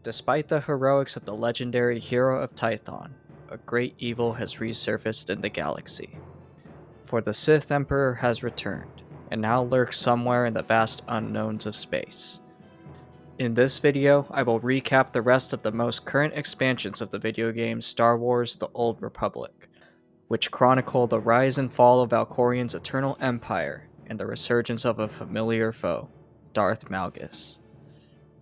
Despite the heroics of the legendary Hero of Tython, a great evil has resurfaced in the galaxy. For the Sith Emperor has returned, and now lurks somewhere in the vast unknowns of space. In this video, I will recap the rest of the most current expansions of the video game Star Wars: The Old Republic, which chronicle the rise and fall of Valkorion's eternal empire and the resurgence of a familiar foe, Darth Malgus.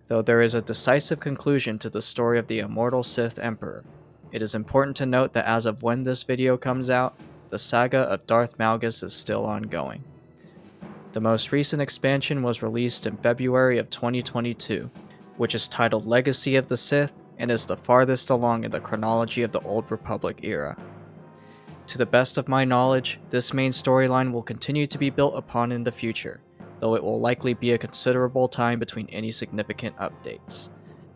Though there is a decisive conclusion to the story of the Immortal Sith Emperor, it is important to note that as of when this video comes out, the saga of Darth Malgus is still ongoing. The most recent expansion was released in February of 2022, which is titled Legacy of the Sith and is the farthest along in the chronology of the Old Republic era. To the best of my knowledge, this main storyline will continue to be built upon in the future, though it will likely be a considerable time between any significant updates.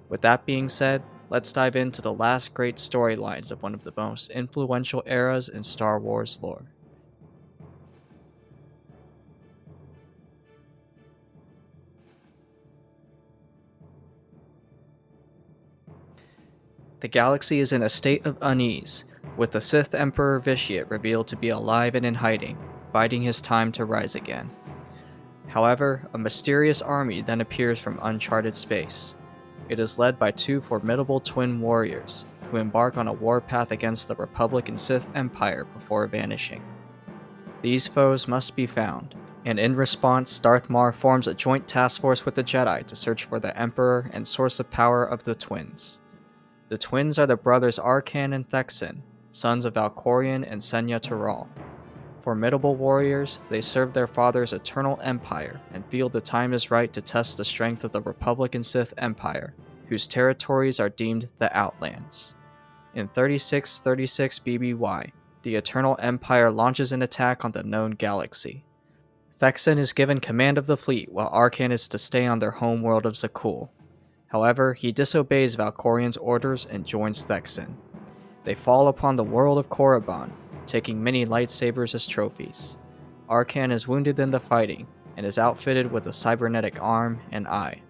With that being said, let's dive into the last great storylines of one of the most influential eras in Star Wars lore. The galaxy is in a state of unease, with the Sith Emperor Vitiate revealed to be alive and in hiding, biding his time to rise again. However, a mysterious army then appears from uncharted space. It is led by two formidable twin warriors, who embark on a warpath against the Republic and Sith Empire before vanishing. These foes must be found, and in response, Darth Maul forms a joint task force with the Jedi to search for the Emperor and source of power of the twins. The twins are the brothers Arcan and Thexan, sons of Valkorion and Senya Tural. Formidable warriors, they serve their father's eternal empire and feel the time is right to test the strength of the Republic and Sith Empire, whose territories are deemed the Outlands. In 3636 BBY, the Eternal Empire launches an attack on the known galaxy. Thexan is given command of the fleet while Arcan is to stay on their home world of Zakul. However, he disobeys Valkorion's orders and joins Thexan. They fall upon the world of Korriban, taking many lightsabers as trophies. Arcan is wounded in the fighting, and is outfitted with a cybernetic arm and eye.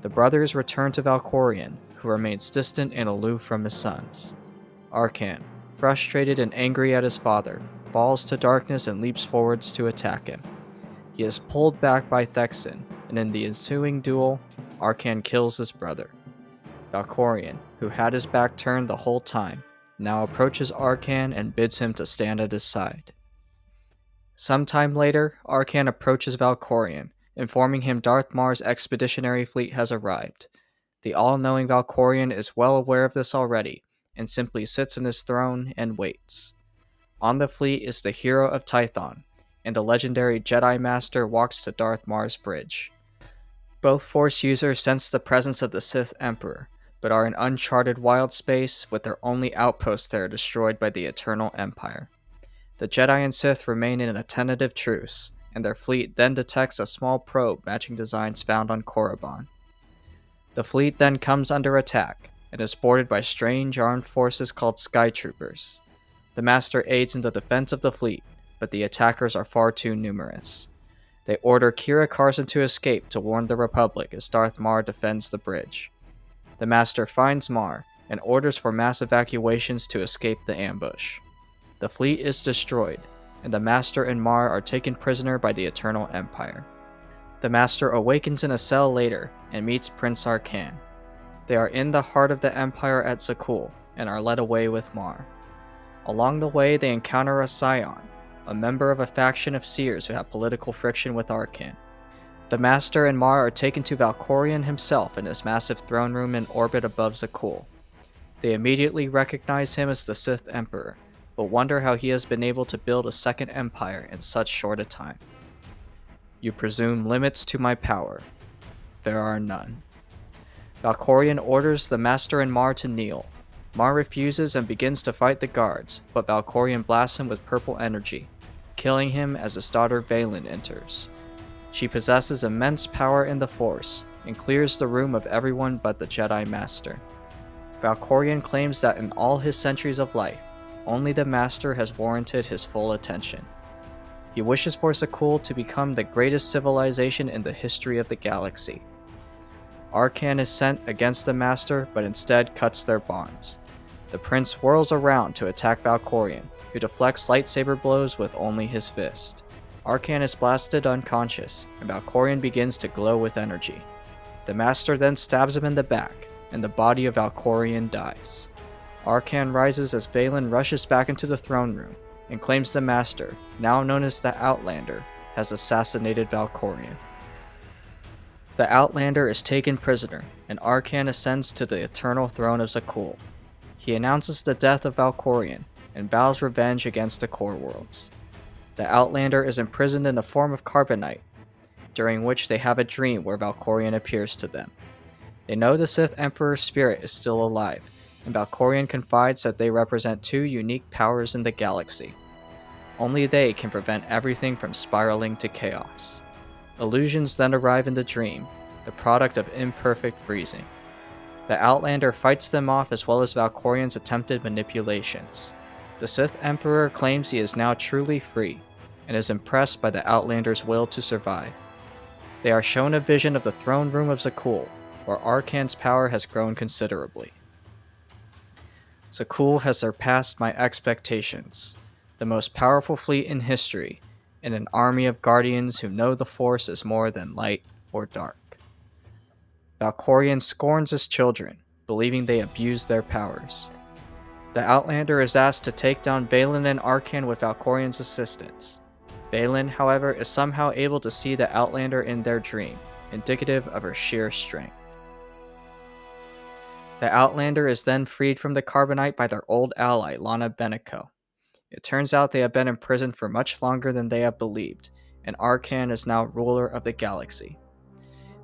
The brothers return to Valkorion, who remains distant and aloof from his sons. Arcan, frustrated and angry at his father, falls to darkness and leaps forwards to attack him. He is pulled back by Thexan, and in the ensuing duel, Arcan kills his brother. Valkorion, who had his back turned the whole time, now approaches Arcan and bids him to stand at his side. Sometime later, Arcan approaches Valkorion, informing him Darth Maul's expeditionary fleet has arrived. The all-knowing Valkorion is well aware of this already, and simply sits in his throne and waits. On the fleet is the Hero of Tython, and the legendary Jedi Master walks to Darth Maul's bridge. Both Force users sense the presence of the Sith Emperor, but are in uncharted wild space with their only outpost there destroyed by the Eternal Empire. The Jedi and Sith remain in a tentative truce, and their fleet then detects a small probe matching designs found on Korriban. The fleet then comes under attack, and is boarded by strange armed forces called Sky Troopers. The Master aids in the defense of the fleet, but the attackers are far too numerous. They order Kira Carson to escape to warn the Republic as Darth Maul defends the bridge. The Master finds Mar and orders for mass evacuations to escape the ambush. The fleet is destroyed, and the Master and Mar are taken prisoner by the Eternal Empire. The Master awakens in a cell later and meets Prince Arcan. They are in the heart of the Empire at Zakul and are led away with Mar. Along the way, they encounter a Scion, a member of a faction of seers who have political friction with Arcan. The Master and Mar are taken to Valkorion himself in his massive throne room in orbit above Zakul. They immediately recognize him as the Sith Emperor, but wonder how he has been able to build a second empire in such short a time. You presume limits to my power. There are none. Valkorion orders the Master and Mar to kneel. Mar refuses and begins to fight the guards, but Valkorion blasts him with purple energy, killing him as his daughter Vaylin enters. She possesses immense power in the Force, and clears the room of everyone but the Jedi Master. Valkorion claims that in all his centuries of life, only the Master has warranted his full attention. He wishes for Zakul to become the greatest civilization in the history of the galaxy. Arcan is sent against the Master, but instead cuts their bonds. The Prince whirls around to attack Valkorion, who deflects lightsaber blows with only his fist. Arcan is blasted unconscious, and Valkorion begins to glow with energy. The Master then stabs him in the back, and the body of Valkorion dies. Arcan rises as Vaylin rushes back into the throne room, and claims the Master, now known as the Outlander, has assassinated Valkorion. The Outlander is taken prisoner, and Arcan ascends to the eternal throne of Zakuul. He announces the death of Valkorion, and vows revenge against the Core Worlds. The Outlander is imprisoned in the form of carbonite, during which they have a dream where Valkorion appears to them. They know the Sith Emperor's spirit is still alive, and Valkorion confides that they represent two unique powers in the galaxy. Only they can prevent everything from spiraling to chaos. Illusions then arrive in the dream, the product of imperfect freezing. The Outlander fights them off as well as Valkorion's attempted manipulations. The Sith Emperor claims he is now truly free, and is impressed by the Outlander's will to survive. They are shown a vision of the throne room of Zakuul, where Arcan's power has grown considerably. Zakuul has surpassed my expectations. The most powerful fleet in history, and an army of guardians who know the Force is more than light or dark. Valkorion scorns his children, believing they abuse their powers. The Outlander is asked to take down Vaylin and Arcan with Valkorion's assistance. Vaylin, however, is somehow able to see the Outlander in their dream, indicative of her sheer strength. The Outlander is then freed from the carbonite by their old ally, Lana Beniko. It turns out they have been imprisoned for much longer than they have believed, and Arcan is now ruler of the galaxy.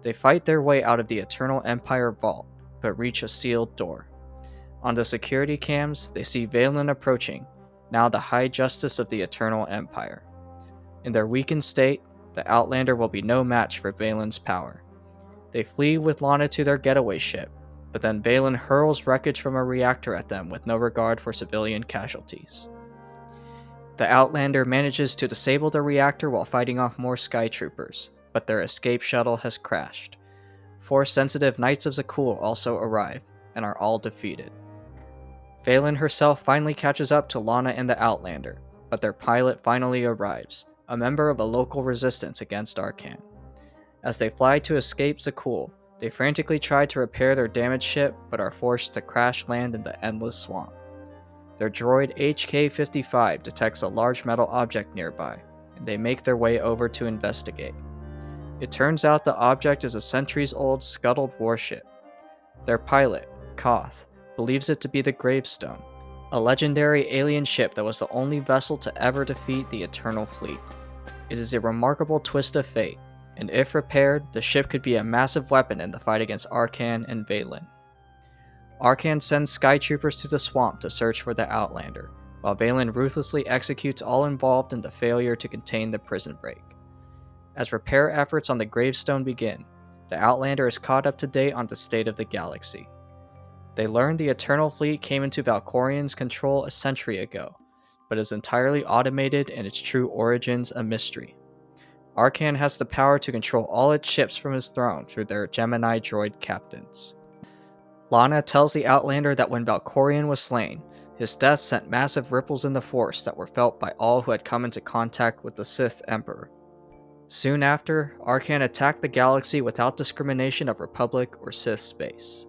They fight their way out of the Eternal Empire vault, but reach a sealed door. On the security cams, they see Vaylin approaching, now the High Justice of the Eternal Empire. In their weakened state, the Outlander will be no match for Vaylin's power. They flee with Lana to their getaway ship, but then Vaylin hurls wreckage from a reactor at them with no regard for civilian casualties. The Outlander manages to disable the reactor while fighting off more Skytroopers, but their escape shuttle has crashed. Force-sensitive Knights of Zakuul also arrive, and are all defeated. Vaylin herself finally catches up to Lana and the Outlander, but their pilot finally arrives, a member of a local resistance against Arcan. As they fly to escape Zakuul, they frantically try to repair their damaged ship, but are forced to crash land in the endless swamp. Their droid HK-55 detects a large metal object nearby, and they make their way over to investigate. It turns out the object is a centuries-old scuttled warship. Their pilot, Koth, believes it to be the Gravestone, a legendary alien ship that was the only vessel to ever defeat the Eternal Fleet. It is a remarkable twist of fate, and if repaired, the ship could be a massive weapon in the fight against Arcan and Vaylin. Arcan sends Skytroopers to the swamp to search for the Outlander, while Vaylin ruthlessly executes all involved in the failure to contain the prison break. As repair efforts on the Gravestone begin, the Outlander is caught up to date on the state of the galaxy. They learn the Eternal Fleet came into Valkorion's control a century ago, but is entirely automated and its true origins a mystery. Arcan has the power to control all its ships from his throne through their Gemini droid captains. Lana tells the Outlander that when Valkorion was slain, his death sent massive ripples in the Force that were felt by all who had come into contact with the Sith Emperor. Soon after, Arcan attacked the galaxy without discrimination of Republic or Sith space.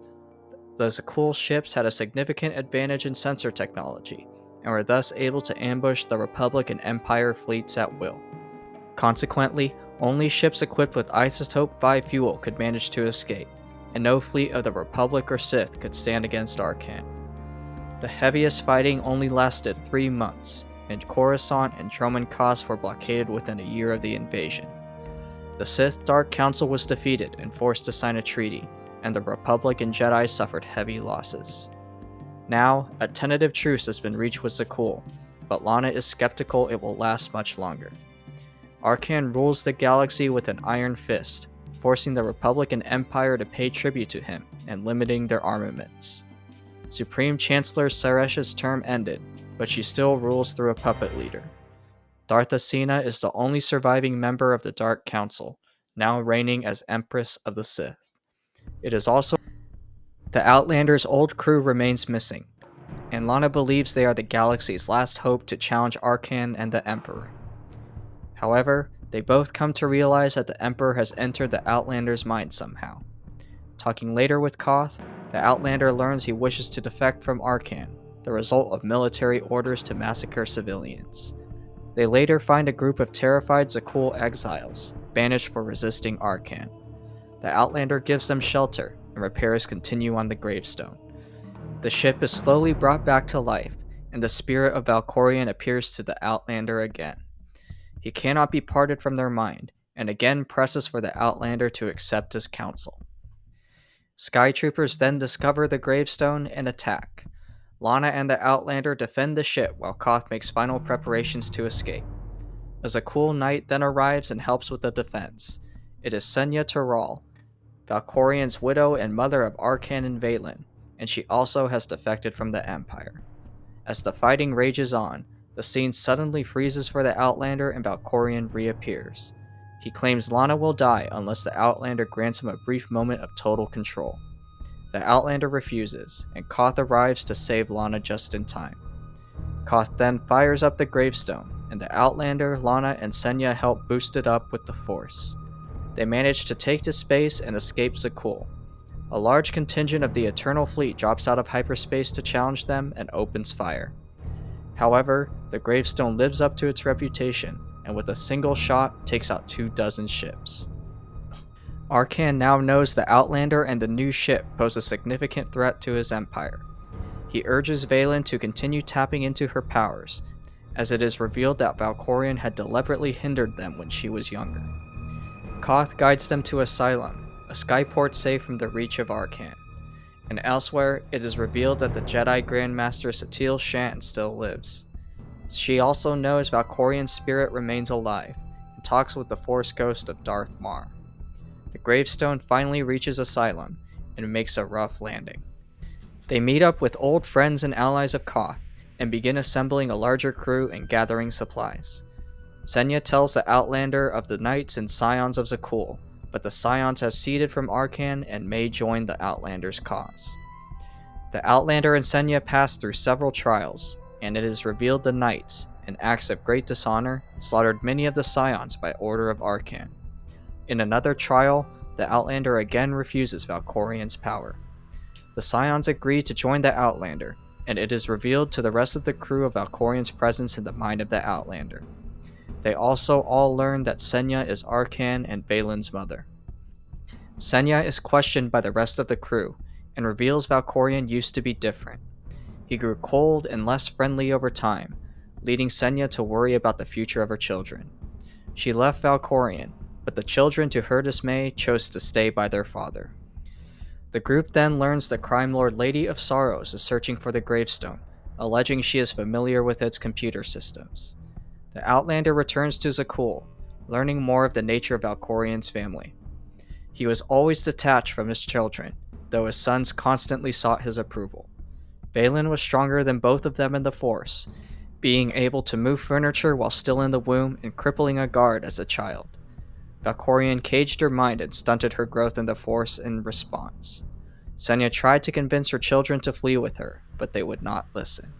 The Zakuul ships had a significant advantage in sensor technology, and were thus able to ambush the Republic and Empire fleets at will. Consequently, only ships equipped with Isotope 5 fuel could manage to escape, and no fleet of the Republic or Sith could stand against Arcan. The heaviest fighting only lasted 3 months, and Coruscant and Dromund Kaas were blockaded within a year of the invasion. The Sith Dark Council was defeated and forced to sign a treaty, and the Republic and Jedi suffered heavy losses. Now, a tentative truce has been reached with Zakuul, but Lana is skeptical it will last much longer. Arcan rules the galaxy with an iron fist, forcing the Republic and Empire to pay tribute to him and limiting their armaments. Supreme Chancellor Saresh's term ended, but she still rules through a puppet leader. Darth Asina is the only surviving member of the Dark Council, now reigning as Empress of the Sith. It is also the Outlander's old crew remains missing, and Lana believes they are the galaxy's last hope to challenge Arcan and the Emperor. However, they both come to realize that the Emperor has entered the Outlander's mind somehow. Talking later with Koth, the Outlander learns he wishes to defect from Arcan, the result of military orders to massacre civilians. They later find a group of terrified Zakuul exiles, banished for resisting Arcan. The Outlander gives them shelter, and repairs continue on the gravestone. The ship is slowly brought back to life, and the spirit of Valkorion appears to the Outlander again. He cannot be parted from their mind, and again presses for the Outlander to accept his counsel. Skytroopers then discover the gravestone and attack. Lana and the Outlander defend the ship while Koth makes final preparations to escape. A Zakuul knight then arrives and helps with the defense. It is Senya Taral, Valkorion's widow and mother of Arcan and Vaylin, and she also has defected from the Empire. As the fighting rages on, the scene suddenly freezes for the Outlander and Valkorion reappears. He claims Lana will die unless the Outlander grants him a brief moment of total control. The Outlander refuses, and Koth arrives to save Lana just in time. Koth then fires up the gravestone, and the Outlander, Lana, and Senya help boost it up with the Force. They manage to take to space and escape Zakuul. A large contingent of the Eternal Fleet drops out of hyperspace to challenge them and opens fire. However, the gravestone lives up to its reputation, and with a single shot takes out 24 ships. Arcan now knows the Outlander and the new ship pose a significant threat to his empire. He urges Vaylin to continue tapping into her powers, as it is revealed that Valkorion had deliberately hindered them when she was younger. Koth guides them to Asylum, a skyport safe from the reach of Arcan. And elsewhere, it is revealed that the Jedi Grandmaster Satil Shan still lives. She also knows Valkorion's spirit remains alive, and talks with the Force ghost of Darth Mar. The gravestone finally reaches Asylum, and makes a rough landing. They meet up with old friends and allies of Koth, and begin assembling a larger crew and gathering supplies. Senya tells the Outlander of the Knights and Scions of Zakuul, but the Scions have ceded from Arcan and may join the Outlander's cause. The Outlander and Senya pass through several trials, and it is revealed the Knights, in acts of great dishonor, slaughtered many of the Scions by order of Arcan. In another trial, the Outlander again refuses Valkorion's power. The Scions agree to join the Outlander, and it is revealed to the rest of the crew of Valkorion's presence in the mind of the Outlander. They also all learn that Senya is Arcan and Vaylin's mother. Senya is questioned by the rest of the crew, and reveals Valkorion used to be different. He grew cold and less friendly over time, leading Senya to worry about the future of her children. She left Valkorion, but the children, to her dismay, chose to stay by their father. The group then learns the crime lord Lady of Sorrows is searching for the gravestone, alleging she is familiar with its computer systems. The Outlander returns to Zakuul, learning more of the nature of Valkorion's family. He was always detached from his children, though his sons constantly sought his approval. Vaylin was stronger than both of them in the Force, being able to move furniture while still in the womb and crippling a guard as a child. Valkorion caged her mind and stunted her growth in the Force in response. Senya tried to convince her children to flee with her, but they would not listen.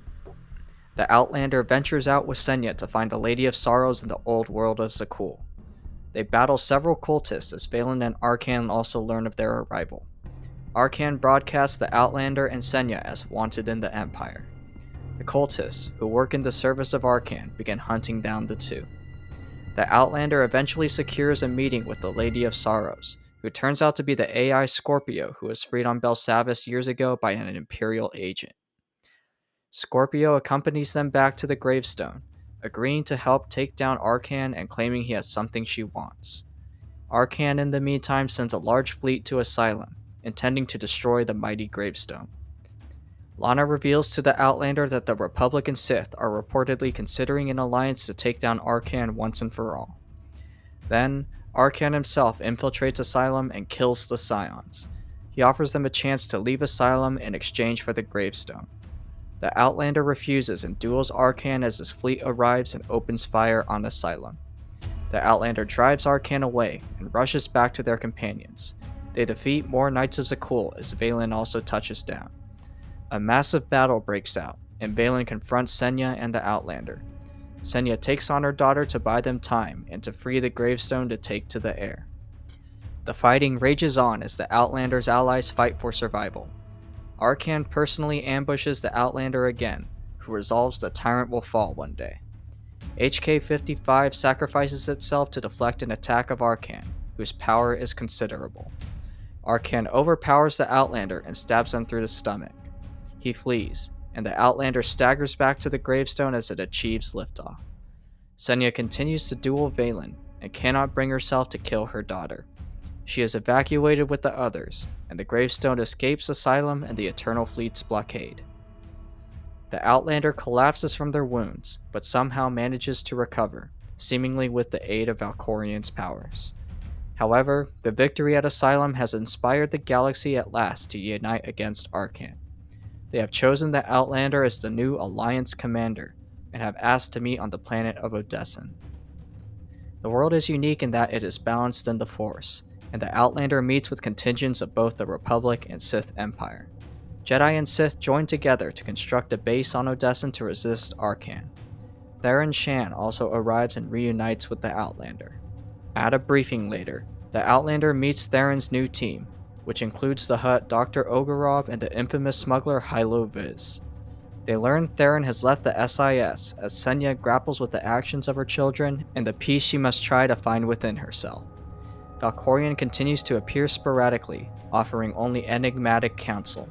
The Outlander ventures out with Senya to find the Lady of Sorrows in the old world of Zakuul. They battle several cultists as Vaylin and Arcan also learn of their arrival. Arcan broadcasts the Outlander and Senya as wanted in the Empire. The cultists, who work in the service of Arcan, begin hunting down the two. The Outlander eventually secures a meeting with the Lady of Sorrows, who turns out to be the AI Scorpio who was freed on Belsavis years ago by an Imperial agent. Scorpio accompanies them back to the gravestone, agreeing to help take down Arcan and claiming he has something she wants. Arcan in the meantime sends a large fleet to Asylum, intending to destroy the mighty gravestone. Lana reveals to the Outlander that the Republic and Sith are reportedly considering an alliance to take down Arcan once and for all. Then, Arcan himself infiltrates Asylum and kills the Scions. He offers them a chance to leave Asylum in exchange for the gravestone. The Outlander refuses and duels Arcan as his fleet arrives and opens fire on Asylum. The Outlander drives Arcan away and rushes back to their companions, They defeat more Knights of Zakul as Valen also touches down. A massive battle breaks out, and Valen confronts Senya and the Outlander. Senya takes on her daughter to buy them time and to free the gravestone to take to the air. The fighting rages on as the Outlander's allies fight for survival. Arcan personally ambushes the Outlander again, who resolves the tyrant will fall one day. HK-55 sacrifices itself to deflect an attack of Arcan, whose power is considerable. Arcan overpowers the Outlander and stabs him through the stomach. He flees, and the Outlander staggers back to the gravestone as it achieves liftoff. Senya continues to duel Valen and cannot bring herself to kill her daughter. She is evacuated with the others, and the gravestone escapes Asylum and the Eternal Fleet's blockade. The Outlander collapses from their wounds, but somehow manages to recover, seemingly with the aid of Valkorian's powers. However, the victory at Asylum has inspired the galaxy at last to unite against Arcan. They have chosen the Outlander as the new Alliance commander, and have asked to meet on the planet of Odessen. The world is unique in that it is balanced in the Force, and the Outlander meets with contingents of both the Republic and Sith Empire. Jedi and Sith join together to construct a base on Odessen to resist Arcan. Theron Shan also arrives and reunites with the Outlander. At a briefing later, the Outlander meets Theron's new team, which includes the Hutt Dr. Ogorov and the infamous smuggler Hylo Viz. They learn Theron has left the SIS as Senya grapples with the actions of her children and the peace she must try to find within herself. Valkorian continues to appear sporadically, offering only enigmatic counsel.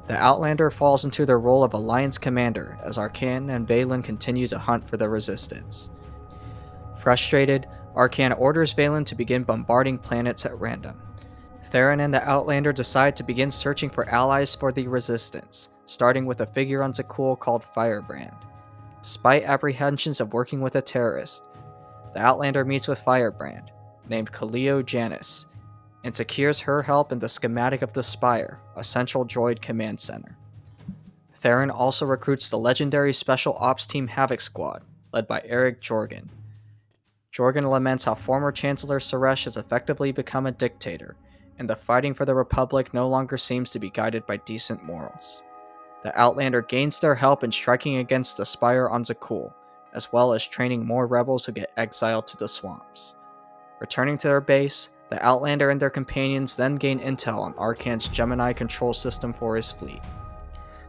The Outlander falls into their role of Alliance commander as Arcan and Valen continue to hunt for the Resistance. Frustrated, Arcan orders Valen to begin bombarding planets at random. Theron and the Outlander decide to begin searching for allies for the Resistance, starting with a figure on Zakul called Firebrand. Despite apprehensions of working with a terrorist, the Outlander meets with Firebrand, named Kaleo Janus, and secures her help in the schematic of the Spire, a central droid command center. Theron also recruits the legendary Special Ops Team Havoc Squad, led by Eric Jorgen. Jorgen laments how former Chancellor Suresh has effectively become a dictator, and the fighting for the Republic no longer seems to be guided by decent morals. The Outlander gains their help in striking against the Spire on Zakul, as well as training more rebels who get exiled to the swamps. Returning to their base, the Outlander and their companions then gain intel on Arcan's Gemini control system for his fleet.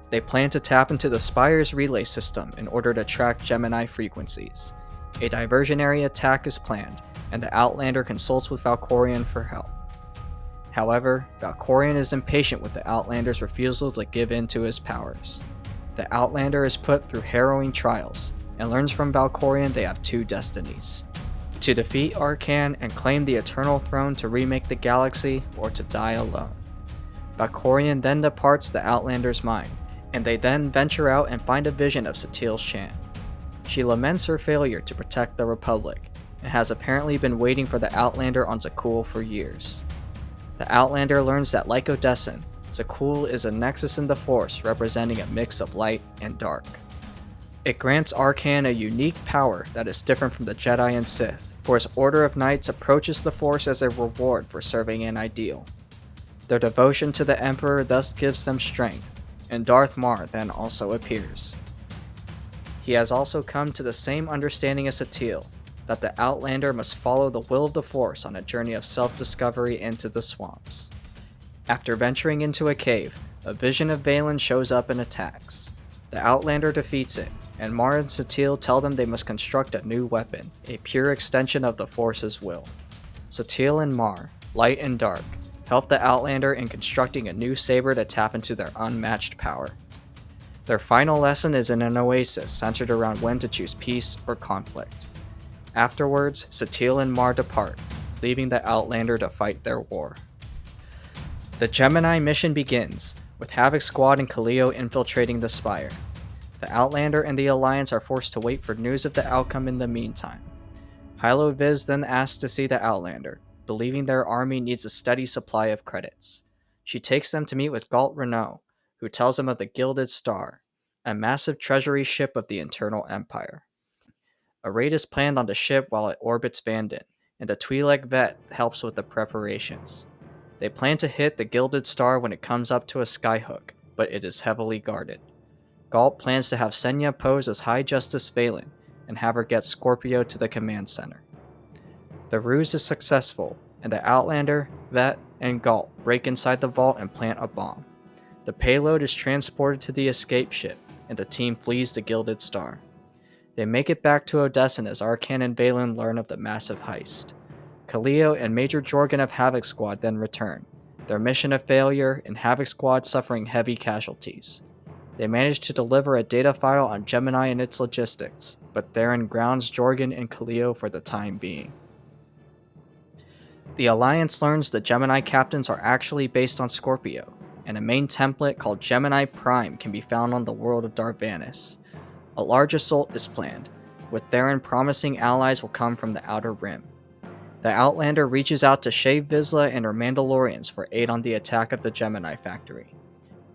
They plan to tap into the Spire's relay system in order to track Gemini frequencies. A diversionary attack is planned, and the Outlander consults with Valkorian for help. However, Valkorian is impatient with the Outlander's refusal to give in to his powers. The Outlander is put through harrowing trials, and learns from Valkorian they have two destinies: to defeat Arcan and claim the Eternal Throne to remake the galaxy, or to die alone. Valkorian then departs the Outlander's mind, and they then venture out and find a vision of Satil Shan. She laments her failure to protect the Republic, and has apparently been waiting for the Outlander on Zakul for years. The Outlander learns that, like Odessen, Zakul is a nexus in the Force representing a mix of light and dark. It grants Arcan a unique power that is different from the Jedi and Sith, for his Order of Knights approaches the Force as a reward for serving an ideal. Their devotion to the Emperor thus gives them strength, and Darth Mar then also appears. He has also come to the same understanding as Satil, that the Outlander must follow the will of the Force on a journey of self-discovery into the swamps. After venturing into a cave, a vision of Valen shows up and attacks. The Outlander defeats it, and Mar and Satil tell them they must construct a new weapon, a pure extension of the Force's will. Satil and Mar, light and dark, help the Outlander in constructing a new saber to tap into their unmatched power. Their final lesson is in an oasis centered around when to choose peace or conflict. Afterwards, Satil and Mar depart, leaving the Outlander to fight their war. The Gemini mission begins, with Havoc Squad and Kaleo infiltrating the Spire. The Outlander and the Alliance are forced to wait for news of the outcome in the meantime. Hylo Viz then asks to see the Outlander, believing their army needs a steady supply of credits. She takes them to meet with Galt Renault, who tells them of the Gilded Star, a massive treasury ship of the Internal Empire. A raid is planned on the ship while it orbits Vandin, and the Twi'lek vet helps with the preparations. They plan to hit the Gilded Star when it comes up to a skyhook, but it is heavily guarded. Galt plans to have Senya pose as High Justice Valen and have her get Scorpio to the command center. The ruse is successful, and the Outlander, Vet, and Galt break inside the vault and plant a bomb. The payload is transported to the escape ship, and the team flees the Gilded Star. They make it back to Odessin as Arcan and Valen learn of the massive heist. Khalil and Major Jorgen of Havoc Squad then return, their mission a failure and Havoc Squad suffering heavy casualties. They manage to deliver a data file on Gemini and its logistics, but Theron grounds Jorgen and Khalil for the time being. The Alliance learns the Gemini captains are actually based on Scorpio, and a main template called Gemini Prime can be found on the world of Darvanis. A large assault is planned, with Theron promising allies will come from the Outer Rim. The Outlander reaches out to Shae Vizsla and her Mandalorians for aid on the attack of the Gemini factory.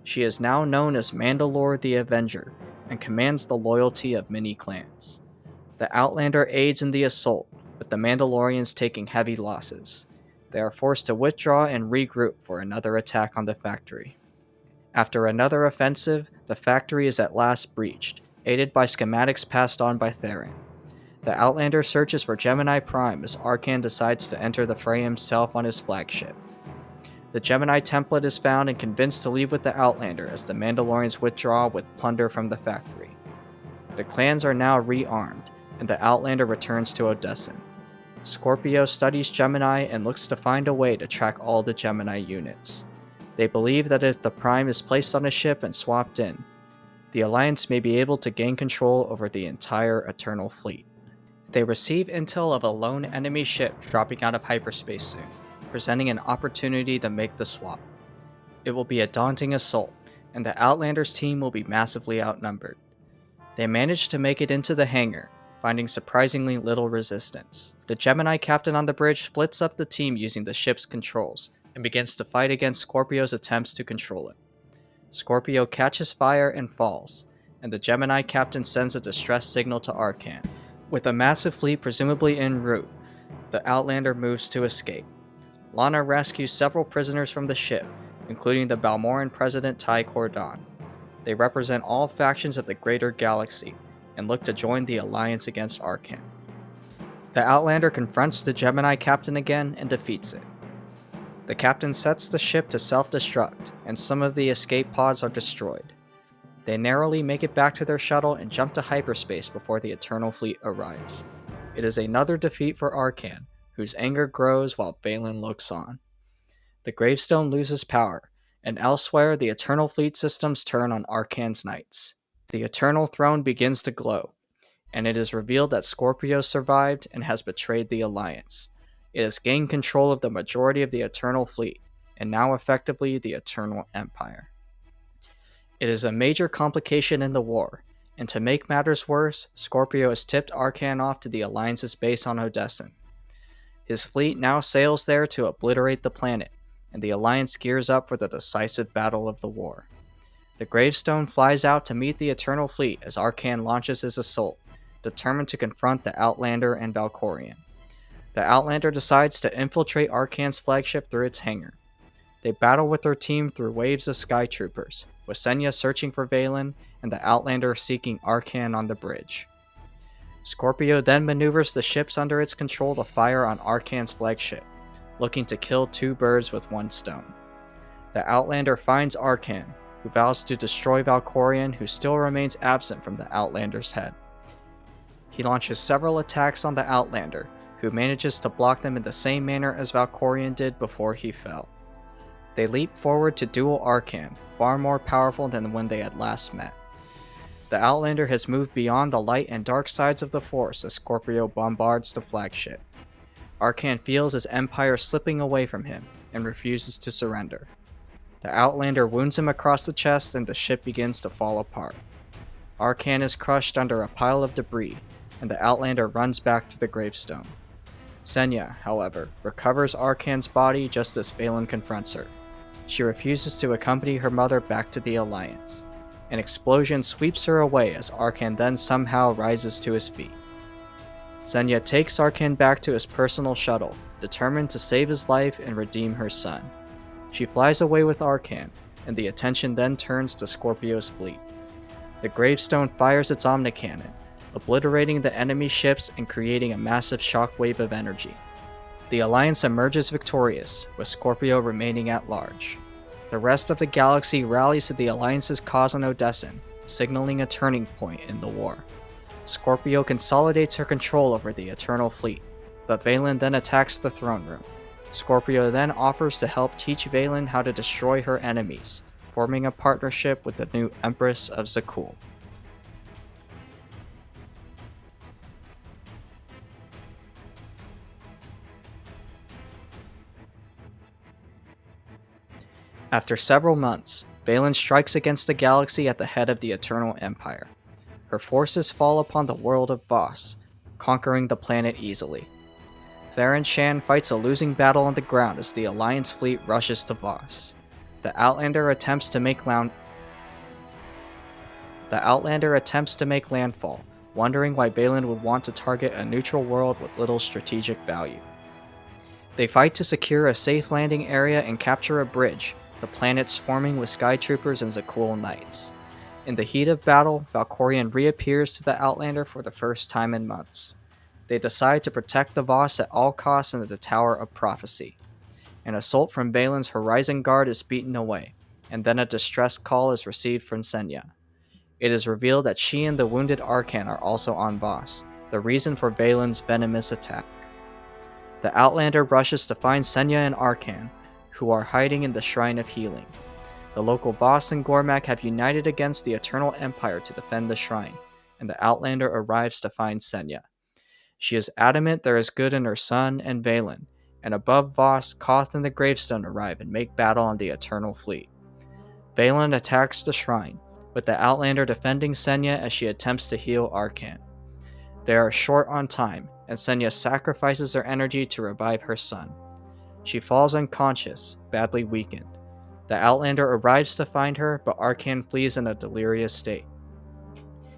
She is now known as Mandalore the Avenger, and commands the loyalty of many clans. The Outlander aids in the assault, with the Mandalorians taking heavy losses. They are forced to withdraw and regroup for another attack on the factory. After another offensive, the factory is at last breached, aided by schematics passed on by Theron. The Outlander searches for Gemini Prime as Arcan decides to enter the fray himself on his flagship. The Gemini template is found and convinced to leave with the Outlander as the Mandalorians withdraw with plunder from the factory. The clans are now rearmed, and the Outlander returns to Odessin. Scorpio studies Gemini and looks to find a way to track all the Gemini units. They believe that if the Prime is placed on a ship and swapped in, the Alliance may be able to gain control over the entire Eternal Fleet. They receive intel of a lone enemy ship dropping out of hyperspace soon, presenting an opportunity to make the swap. It will be a daunting assault, and the Outlanders team will be massively outnumbered. They manage to make it into the hangar, finding surprisingly little resistance. The Gemini captain on the bridge splits up the team using the ship's controls, and begins to fight against Scorpio's attempts to control it. Scorpio catches fire and falls, and the Gemini captain sends a distress signal to Arcan. With a massive fleet presumably en route, the Outlander moves to escape. Lana rescues several prisoners from the ship, including the Balmoran president Ty Cordon. They represent all factions of the greater galaxy, and look to join the alliance against Arcan. The Outlander confronts the Gemini captain again and defeats it. The captain sets the ship to self-destruct, and some of the escape pods are destroyed. They narrowly make it back to their shuttle and jump to hyperspace before the Eternal Fleet arrives. It is another defeat for Arcan, whose anger grows while Valen looks on. The gravestone loses power, and elsewhere the Eternal Fleet systems turn on Arcan's knights. The Eternal Throne begins to glow, and it is revealed that Scorpio survived and has betrayed the Alliance. It has gained control of the majority of the Eternal Fleet, and now effectively the Eternal Empire. It is a major complication in the war, and to make matters worse, Scorpio has tipped Arcan off to the Alliance's base on Odessin. His fleet now sails there to obliterate the planet, and the Alliance gears up for the decisive battle of the war. The gravestone flies out to meet the Eternal Fleet as Arcan launches his assault, determined to confront the Outlander and Valkorion. The Outlander decides to infiltrate Arcan's flagship through its hangar. They battle with their team through waves of sky troopers, with Senya searching for Valen and the Outlander seeking Arcan on the bridge. Scorpio then maneuvers the ships under its control to fire on Arcan's flagship, looking to kill two birds with one stone. The Outlander finds Arcan, who vows to destroy Valkorion, who still remains absent from the Outlander's head. He launches several attacks on the Outlander, who manages to block them in the same manner as Valkorion did before he fell. They leap forward to duel Arcan, far more powerful than when they had last met. The Outlander has moved beyond the light and dark sides of the Force as Scorpio bombards the flagship. Arcan feels his empire slipping away from him and refuses to surrender. The Outlander wounds him across the chest and the ship begins to fall apart. Arcan is crushed under a pile of debris, and the Outlander runs back to the gravestone. Senya, however, recovers Arcan's body just as Valen confronts her. She refuses to accompany her mother back to the Alliance. An explosion sweeps her away as Arcan then somehow rises to his feet. Xenia takes Arcan back to his personal shuttle, determined to save his life and redeem her son. She flies away with Arcan, and the attention then turns to Scorpio's fleet. The gravestone fires its omnicannon, obliterating the enemy ships and creating a massive shockwave of energy. The Alliance emerges victorious, with Scorpio remaining at large. The rest of the galaxy rallies to the Alliance's cause on Odessen, signaling a turning point in the war. Scorpio consolidates her control over the Eternal Fleet, but Vaylin then attacks the throne room. Scorpio then offers to help teach Vaylin how to destroy her enemies, forming a partnership with the new Empress of Zakuul. After several months, Vaylin strikes against the galaxy at the head of the Eternal Empire. Her forces fall upon the world of Voss, conquering the planet easily. Theron Shan fights a losing battle on the ground as the Alliance fleet rushes to Voss. The Outlander attempts to make landfall, wondering why Vaylin would want to target a neutral world with little strategic value. They fight to secure a safe landing area and capture a bridge, the planet swarming with Skytroopers and Zakuul Knights. In the heat of battle, Valkorion reappears to the Outlander for the first time in months. They decide to protect the Voss at all costs in the Tower of Prophecy. An assault from Baylan's Horizon Guard is beaten away, and then a distress call is received from Xenia. It is revealed that she and the wounded Arcan are also on Voss, the reason for Baylan's venomous attack. The Outlander rushes to find Xenia and Arcan, who are hiding in the Shrine of Healing. The local Voss and Gormak have united against the Eternal Empire to defend the shrine, and the Outlander arrives to find Xenia. She is adamant there is good in her son and Vaylin, and above Voss, Koth and the Gravestone arrive and make battle on the Eternal Fleet. Vaylin attacks the shrine, with the Outlander defending Xenia as she attempts to heal Arcan. They are short on time, and Xenia sacrifices her energy to revive her son. She falls unconscious, badly weakened. The Outlander arrives to find her, but Arcan flees in a delirious state.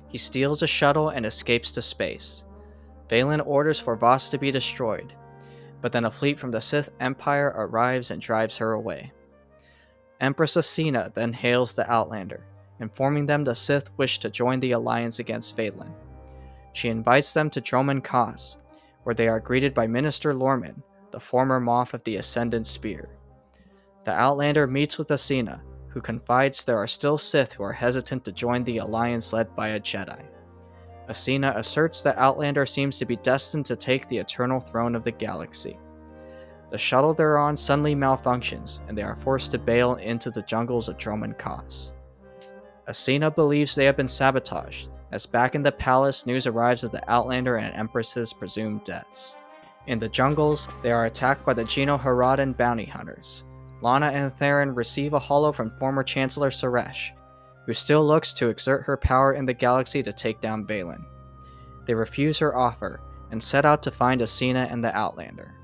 He steals a shuttle and escapes to space. Vaylin orders for Voss to be destroyed, but then a fleet from the Sith Empire arrives and drives her away. Empress Asina then hails the Outlander, informing them the Sith wish to join the alliance against Vaylin. She invites them to Dromund Kaas, where they are greeted by Minister Lorman, the former Moff of the Ascendant Spear. The Outlander meets with Asina, who confides there are still Sith who are hesitant to join the alliance led by a Jedi. Asina asserts that Outlander seems to be destined to take the eternal throne of the galaxy. The shuttle they're on suddenly malfunctions, and they are forced to bail into the jungles of Dromund Kaas. Asina believes they have been sabotaged, as back in the palace news arrives of the Outlander and Empress's presumed deaths. In the jungles, they are attacked by the Geno Haradan bounty hunters. Lana and Theron receive a holo from former Chancellor Suresh, who still looks to exert her power in the galaxy to take down Vaylin. They refuse her offer, and set out to find Asina and the Outlander.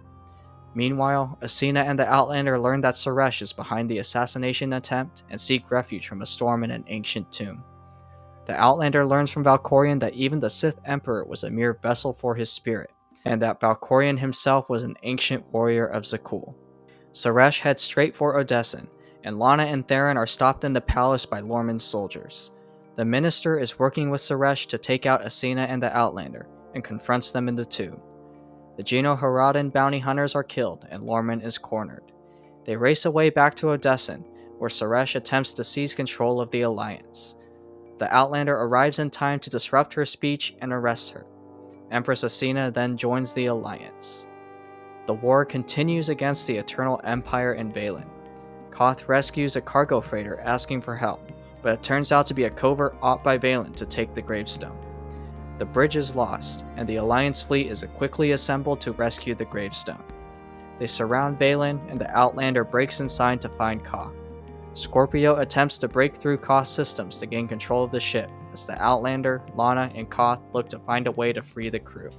Meanwhile, Asina and the Outlander learn that Suresh is behind the assassination attempt and seek refuge from a storm in an ancient tomb. The Outlander learns from Valkorion that even the Sith Emperor was a mere vessel for his spirit, and that Valkorion himself was an ancient warrior of Zakuul. Suresh heads straight for Odessen, and Lana and Theron are stopped in the palace by Lorman's soldiers. The minister is working with Suresh to take out Asina and the Outlander, and confronts them in the tomb. The Geno Haradan bounty hunters are killed, and Lorman is cornered. They race away back to Odessen, where Suresh attempts to seize control of the Alliance. The Outlander arrives in time to disrupt her speech and arrests her. Empress Asina then joins the Alliance. The war continues against the Eternal Empire and Vaylin. Koth rescues a cargo freighter asking for help, but it turns out to be a covert op by Vaylin to take the gravestone. The bridge is lost, and the Alliance fleet is quickly assembled to rescue the gravestone. They surround Vaylin, and the Outlander breaks inside to find Koth. Scorpio attempts to break through Koth's systems to gain control of the ship, as the Outlander, Lana, and Koth look to find a way to free the crew.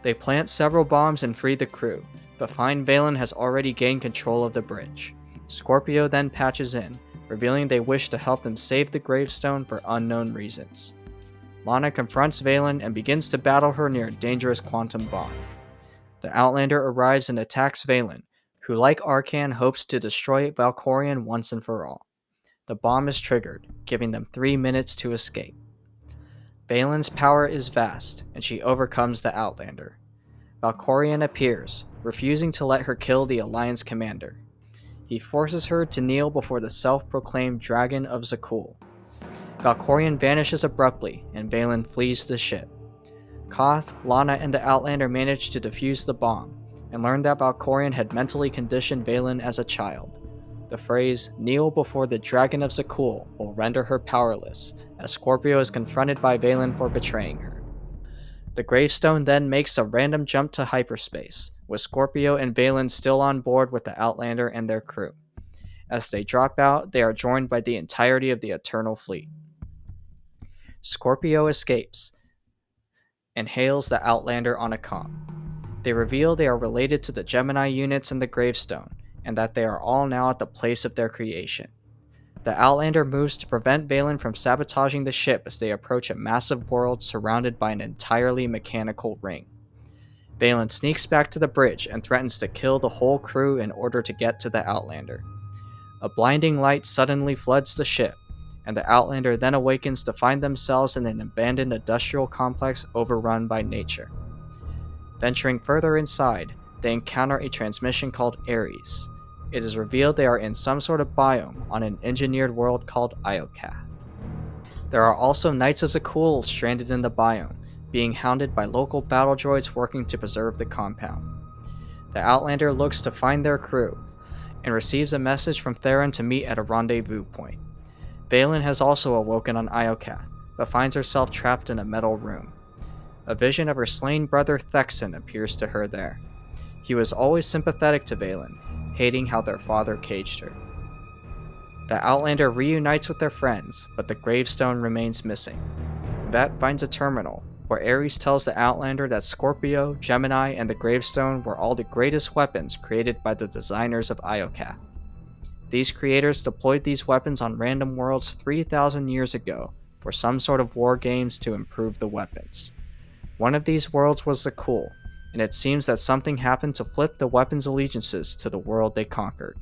They plant several bombs and free the crew, but find Vaylin has already gained control of the bridge. Scorpio then patches in, revealing they wish to help them save the gravestone for unknown reasons. Lana confronts Valen and begins to battle her near a dangerous quantum bomb. The Outlander arrives and attacks Valen, who, like Arcan, hopes to destroy Valkorion once and for all. The bomb is triggered, giving them 3 minutes to escape. Valen's power is vast, and she overcomes the Outlander. Valkorion appears, refusing to let her kill the Alliance commander. He forces her to kneel before the self-proclaimed Dragon of Zakul. Valkorion vanishes abruptly, and Valen flees the ship. Koth, Lana, and the Outlander manage to defuse the bomb, and learn that Valkorion had mentally conditioned Valen as a child. The phrase, "kneel before the Dragon of Zakul," will render her powerless, as Scorpio is confronted by Valen for betraying her. The gravestone then makes a random jump to hyperspace, with Scorpio and Valen still on board with the Outlander and their crew. As they drop out, they are joined by the entirety of the Eternal Fleet. Scorpio escapes and hails the Outlander on a comm. They reveal they are related to the Gemini units in the gravestone, and that they are all now at the place of their creation. The Outlander moves to prevent Valen from sabotaging the ship as they approach a massive world surrounded by an entirely mechanical ring. Valen sneaks back to the bridge and threatens to kill the whole crew in order to get to the Outlander. A blinding light suddenly floods the ship, and the Outlander then awakens to find themselves in an abandoned industrial complex overrun by nature. Venturing further inside, they encounter a transmission called Ares. It is revealed they are in some sort of biome on an engineered world called Iokath. There are also Knights of Zakul stranded in the biome, being hounded by local battle droids working to preserve the compound. The Outlander looks to find their crew, and receives a message from Theron to meet at a rendezvous point. Valen has also awoken on Iokath, but finds herself trapped in a metal room. A vision of her slain brother Thexan appears to her there. He was always sympathetic to Valen, hating how their father caged her. The Outlander reunites with their friends, but the gravestone remains missing. Vet finds a terminal, where Ares tells the Outlander that Scorpio, Gemini, and the gravestone were all the greatest weapons created by the designers of Iokath. These creators deployed these weapons on random worlds 3,000 years ago for some sort of war games to improve the weapons. One of these worlds was Zakul, and it seems that something happened to flip the weapons' allegiances to the world they conquered.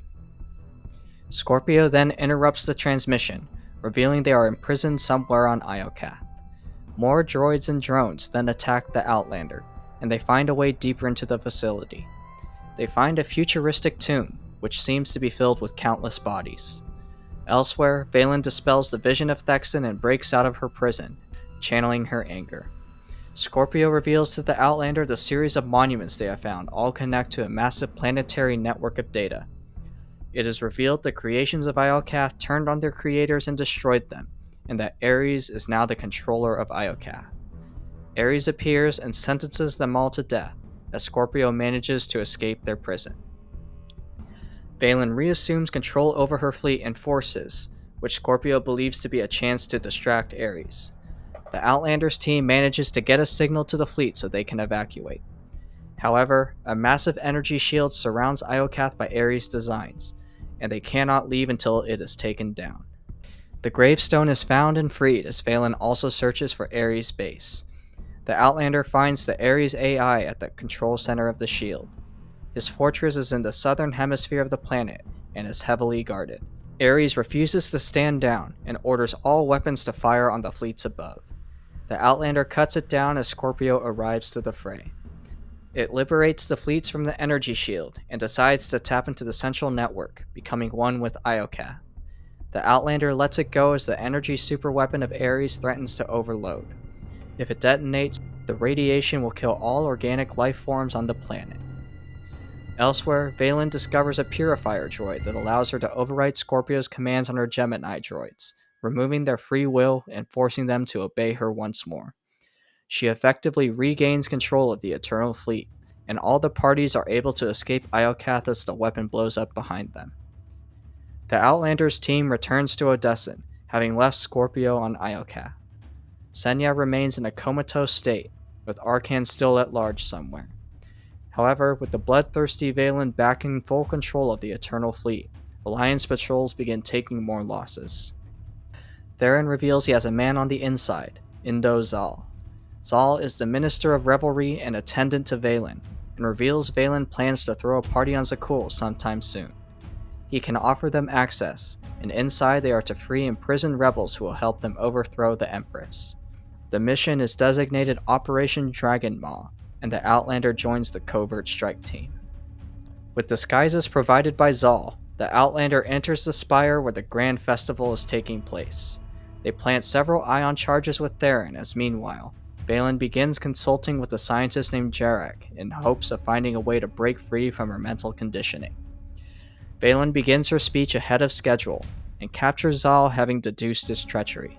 Scorpio then interrupts the transmission, revealing they are imprisoned somewhere on Iokath. More droids and drones then attack the Outlander, and they find a way deeper into the facility. They find a futuristic tomb, which seems to be filled with countless bodies. Elsewhere, Valen dispels the vision of Thexan and breaks out of her prison, channeling her anger. Scorpio reveals to the Outlander the series of monuments they have found all connect to a massive planetary network of data. It is revealed the creations of Iokath turned on their creators and destroyed them, and that Ares is now the controller of Iokath. Ares appears and sentences them all to death, as Scorpio manages to escape their prison. Valen reassumes control over her fleet and forces, which Scorpio believes to be a chance to distract Ares. The Outlander's team manages to get a signal to the fleet so they can evacuate. However, a massive energy shield surrounds Iokath by Ares' designs, and they cannot leave until it is taken down. The gravestone is found and freed as Valen also searches for Ares' base. The Outlander finds the Ares AI at the control center of the shield. His fortress is in the southern hemisphere of the planet and is heavily guarded. Ares refuses to stand down and orders all weapons to fire on the fleets above. The Outlander cuts it down as Scorpio arrives to the fray. It liberates the fleets from the energy shield and decides to tap into the central network, becoming one with Iokath. The Outlander lets it go as the energy superweapon of Ares threatens to overload. If it detonates, the radiation will kill all organic life forms on the planet. Elsewhere, Valen discovers a purifier droid that allows her to overwrite Scorpio's commands on her Gemini droids, removing their free will and forcing them to obey her once more. She effectively regains control of the Eternal Fleet, and all the parties are able to escape Iokath as the weapon blows up behind them. The Outlander's team returns to Odessen, having left Scorpio on Iokath. Senya remains in a comatose state, with Arcan still at large somewhere. However, with the bloodthirsty Valen back in full control of the Eternal Fleet, Alliance patrols begin taking more losses. Theron reveals he has a man on the inside, Indo Zal. Zal is the Minister of Revelry and attendant to Valen, and reveals Valen plans to throw a party on Zakul sometime soon. He can offer them access, and inside they are to free imprisoned rebels who will help them overthrow the Empress. The mission is designated Operation Dragon Maw, and the Outlander joins the covert strike team. With disguises provided by Zal, the Outlander enters the spire where the Grand Festival is taking place. They plant several ion charges with Theron as meanwhile, Valen begins consulting with a scientist named Jarek in hopes of finding a way to break free from her mental conditioning. Valen begins her speech ahead of schedule, and captures Zal having deduced his treachery.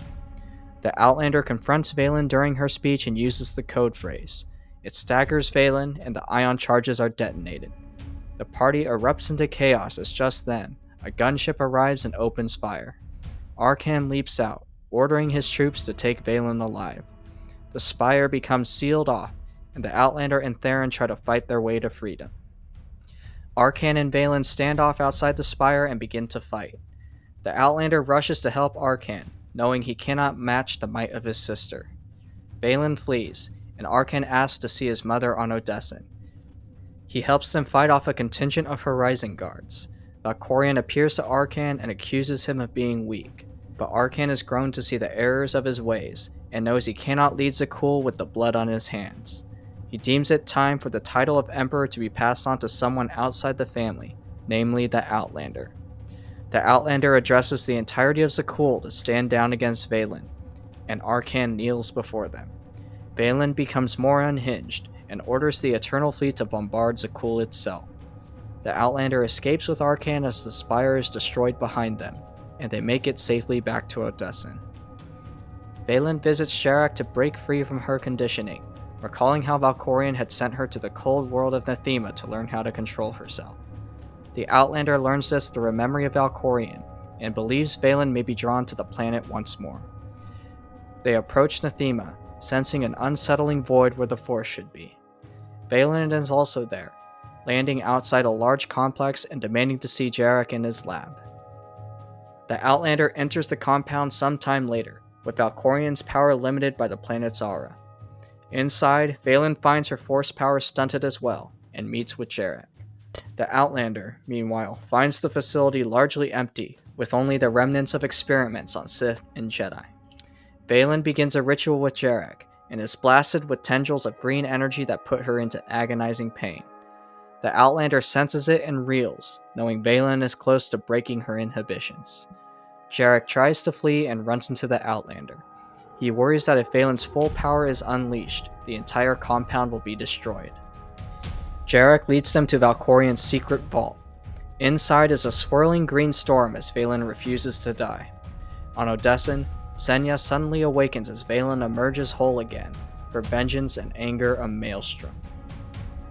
The Outlander confronts Valen during her speech and uses the code phrase. It staggers Valen, and the ion charges are detonated. The party erupts into chaos as just then, a gunship arrives and opens fire. Arcan leaps out, ordering his troops to take Valen alive. The spire becomes sealed off, and the Outlander and Theron try to fight their way to freedom. Arcan and Valen stand off outside the spire and begin to fight. The Outlander rushes to help Arcan, knowing he cannot match the might of his sister. Valen flees, and Arcan asks to see his mother on Odessen. He helps them fight off a contingent of Horizon Guards. Valkorion appears to Arcan and accuses him of being weak, but Arcan has grown to see the errors of his ways, and knows he cannot lead Zakul with the blood on his hands. He deems it time for the title of Emperor to be passed on to someone outside the family, namely the Outlander. The Outlander addresses the entirety of Zakul to stand down against Valen, and Arcan kneels before them. Valen becomes more unhinged, and orders the Eternal Fleet to bombard Zakul itself. The Outlander escapes with Arcan as the spire is destroyed behind them, and they make it safely back to Odessen. Valen visits Jarek to break free from her conditioning, recalling how Valkorion had sent her to the cold world of Nathema to learn how to control herself. The Outlander learns this through a memory of Valkorion, and believes Valen may be drawn to the planet once more. They approach Nathema, sensing an unsettling void where the Force should be. Valen is also there, landing outside a large complex and demanding to see Jarek in his lab. The Outlander enters the compound sometime later, with Valkorion's power limited by the planet's aura. Inside, Valen finds her force power stunted as well, and meets with Jarek. The Outlander, meanwhile, finds the facility largely empty, with only the remnants of experiments on Sith and Jedi. Valen begins a ritual with Jarek, and is blasted with tendrils of green energy that put her into agonizing pain. The Outlander senses it and reels, knowing Valen is close to breaking her inhibitions. Jarek tries to flee and runs into the Outlander. He worries that if Valen's full power is unleashed, the entire compound will be destroyed. Jarek leads them to Valkorion's secret vault. Inside is a swirling green storm as Valen refuses to die. On Odessen, Senya suddenly awakens as Valen emerges whole again, her vengeance and anger a maelstrom.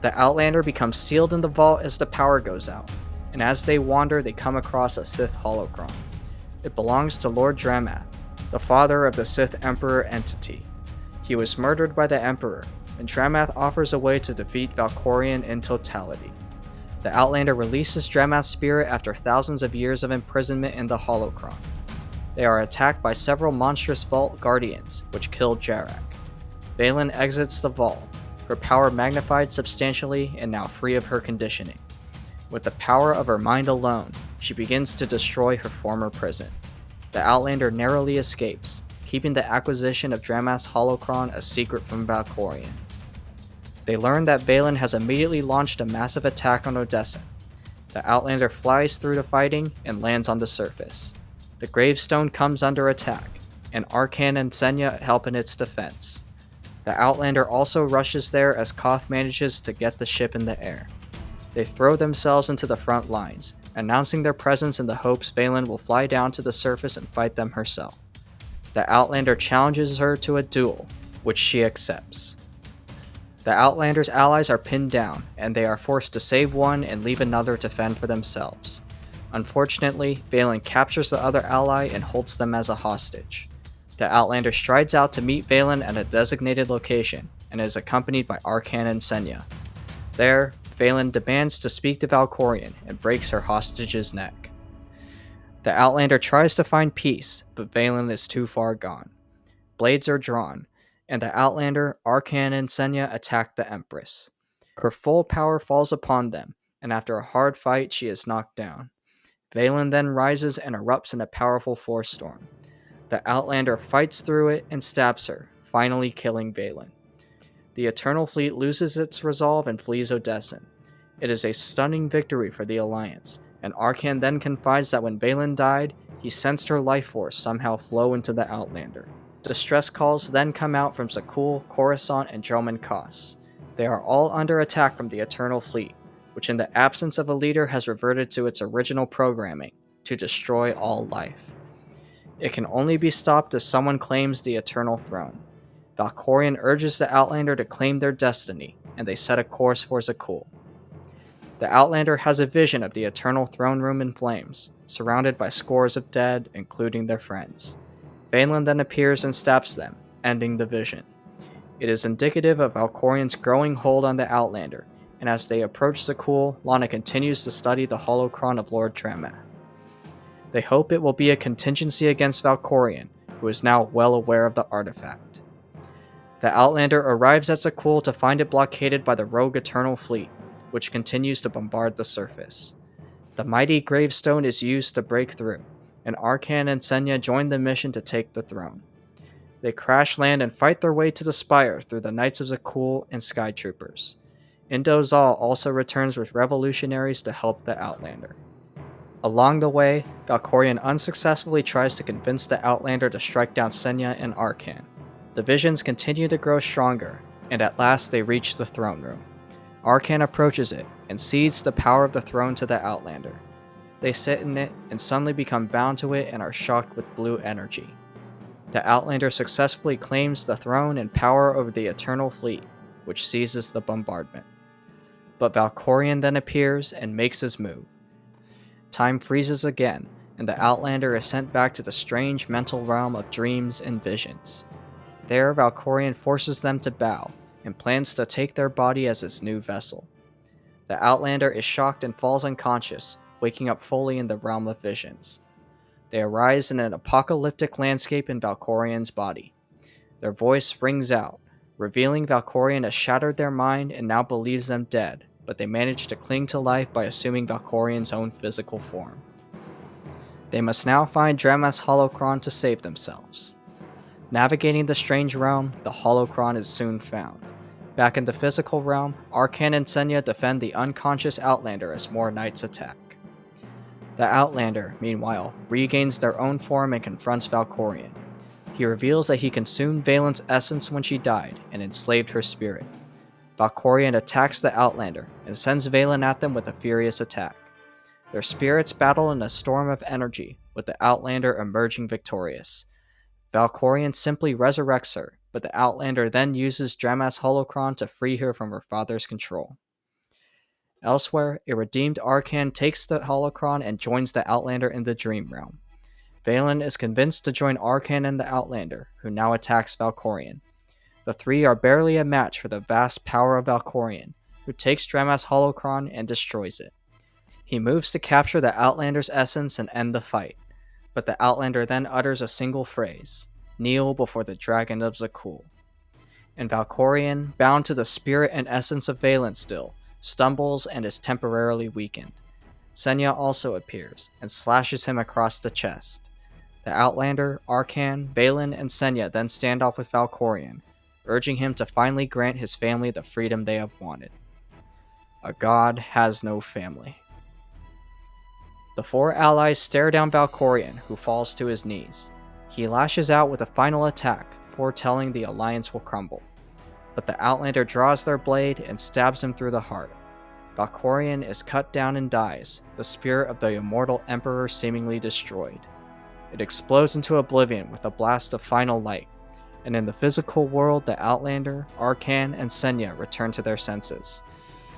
The Outlander becomes sealed in the vault as the power goes out, and as they wander they come across a Sith holocron. It belongs to Lord Dramath, the father of the Sith Emperor entity. He was murdered by the Emperor, and Dramath offers a way to defeat Valkorion in totality. The Outlander releases Dramath's spirit after thousands of years of imprisonment in the holocron. They are attacked by several monstrous vault guardians, which kill Jarek. Valen exits the vault, her power magnified substantially and now free of her conditioning. With the power of her mind alone, she begins to destroy her former prison. The Outlander narrowly escapes, keeping the acquisition of Dramath's holocron a secret from Valkorion. They learn that Valen has immediately launched a massive attack on Odessen. The Outlander flies through the fighting and lands on the surface. The gravestone comes under attack, and Arcan and Senya help in its defense. The Outlander also rushes there as Koth manages to get the ship in the air. They throw themselves into the front lines, announcing their presence in the hopes Valen will fly down to the surface and fight them herself. The Outlander challenges her to a duel, which she accepts. The Outlander's allies are pinned down, and they are forced to save one and leave another to fend for themselves. Unfortunately, Valen captures the other ally and holds them as a hostage. The Outlander strides out to meet Valen at a designated location, and is accompanied by Arcan and Senya. There, Valen demands to speak to Valkorion and breaks her hostage's neck. The Outlander tries to find peace, but Valen is too far gone. Blades are drawn, and the Outlander, Arcan, and Senya attack the Empress. Her full power falls upon them, and after a hard fight, she is knocked down. Valen then rises and erupts in a powerful force storm. The Outlander fights through it and stabs her, finally killing Valen. The Eternal Fleet loses its resolve and flees Odessen. It is a stunning victory for the Alliance, and Arcan then confides that when Valen died, he sensed her life force somehow flow into the Outlander. Distress calls then come out from Zakul, Coruscant, and Droman Kos. They are all under attack from the Eternal Fleet, which in the absence of a leader has reverted to its original programming, to destroy all life. It can only be stopped if someone claims the Eternal Throne. Valkorion urges the Outlander to claim their destiny, and they set a course for Zakul. The Outlander has a vision of the Eternal Throne Room in flames, surrounded by scores of dead, including their friends. Valen then appears and stabs them, ending the vision. It is indicative of Valkorion's growing hold on the Outlander, and as they approach Zakul, Lana continues to study the holocron of Lord Dramath. They hope it will be a contingency against Valkorion, who is now well aware of the artifact. The Outlander arrives at Zakul to find it blockaded by the rogue Eternal Fleet, which continues to bombard the surface. The mighty gravestone is used to break through, and Arcan and Senya join the mission to take the throne. They crash land and fight their way to the spire through the Knights of Zakul and Sky Troopers. Indozal also returns with revolutionaries to help the Outlander. Along the way, Valkorion unsuccessfully tries to convince the Outlander to strike down Senya and Arcan. The visions continue to grow stronger, and at last they reach the throne room. Arcan approaches it and cedes the power of the throne to the Outlander. They sit in it and suddenly become bound to it and are shocked with blue energy. The Outlander successfully claims the throne and power over the Eternal Fleet, which seizes the bombardment. But Valkorion then appears and makes his move. Time freezes again, and the Outlander is sent back to the strange mental realm of dreams and visions. There, Valkorion forces them to bow, and plans to take their body as his new vessel. The Outlander is shocked and falls unconscious, waking up fully in the realm of visions. They arise in an apocalyptic landscape in Valkorion's body. Their voice rings out, revealing Valkorion has shattered their mind and now believes them dead, but they manage to cling to life by assuming Valkorion's own physical form. They must now find Dramath's holocron to save themselves. Navigating the strange realm, the holocron is soon found. Back in the physical realm, Arcan and Senya defend the unconscious Outlander as more knights attack. The Outlander, meanwhile, regains their own form and confronts Valkorion. He reveals that he consumed Valen's essence when she died and enslaved her spirit. Valkorion attacks the Outlander and sends Valen at them with a furious attack. Their spirits battle in a storm of energy, with the Outlander emerging victorious. Valkorion simply resurrects her, but the Outlander then uses Dramath's holocron to free her from her father's control. Elsewhere, a redeemed Arcan takes the holocron and joins the Outlander in the Dream Realm. Valen is convinced to join Arcan and the Outlander, who now attacks Valkorion. The three are barely a match for the vast power of Valkorion, who takes Dramath's holocron and destroys it. He moves to capture the Outlander's essence and end the fight, but the Outlander then utters a single phrase: "Kneel before the Dragon of Zakul." And Valkorion, bound to the spirit and essence of Valen still, stumbles and is temporarily weakened. Senya also appears and slashes him across the chest. The Outlander, Arcan, Valen, and Senya then stand off with Valkorion, urging him to finally grant his family the freedom they have wanted. A god has no family. The four allies stare down Valkorion, who falls to his knees. He lashes out with a final attack, foretelling the alliance will crumble. But the Outlander draws their blade and stabs him through the heart. Valkorion is cut down and dies, the spirit of the immortal Emperor seemingly destroyed. It explodes into oblivion with a blast of final light, and in the physical world the Outlander, Arcan, and Senya return to their senses.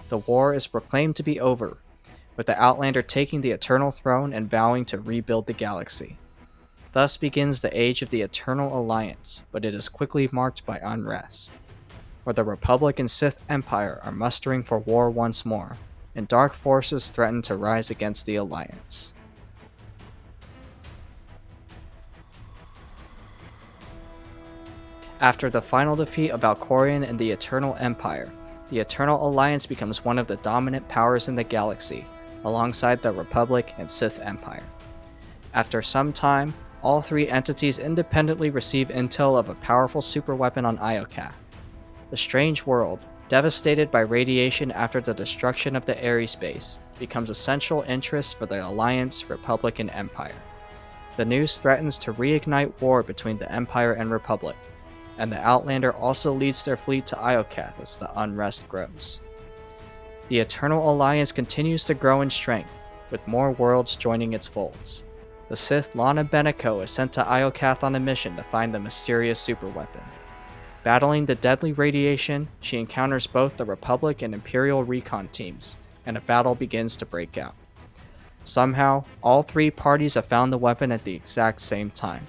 The war is proclaimed to be over, with the Outlander taking the Eternal Throne and vowing to rebuild the galaxy. Thus begins the Age of the Eternal Alliance, but it is quickly marked by unrest. For the Republic and Sith Empire are mustering for war once more, and dark forces threaten to rise against the Alliance. After the final defeat of Valkorion and the Eternal Empire, the Eternal Alliance becomes one of the dominant powers in the galaxy, alongside the Republic and Sith Empire. After some time, all three entities independently receive intel of a powerful superweapon on Iokath. The strange world, devastated by radiation after the destruction of the Ares base, becomes a central interest for the Alliance, Republic, and Empire. The news threatens to reignite war between the Empire and Republic, and the Outlander also leads their fleet to Iokath as the unrest grows. The Eternal Alliance continues to grow in strength, with more worlds joining its folds. The Sith Lana Beniko is sent to Iokath on a mission to find the mysterious superweapon. Battling the deadly radiation, she encounters both the Republic and Imperial recon teams, and a battle begins to break out. Somehow, all three parties have found the weapon at the exact same time.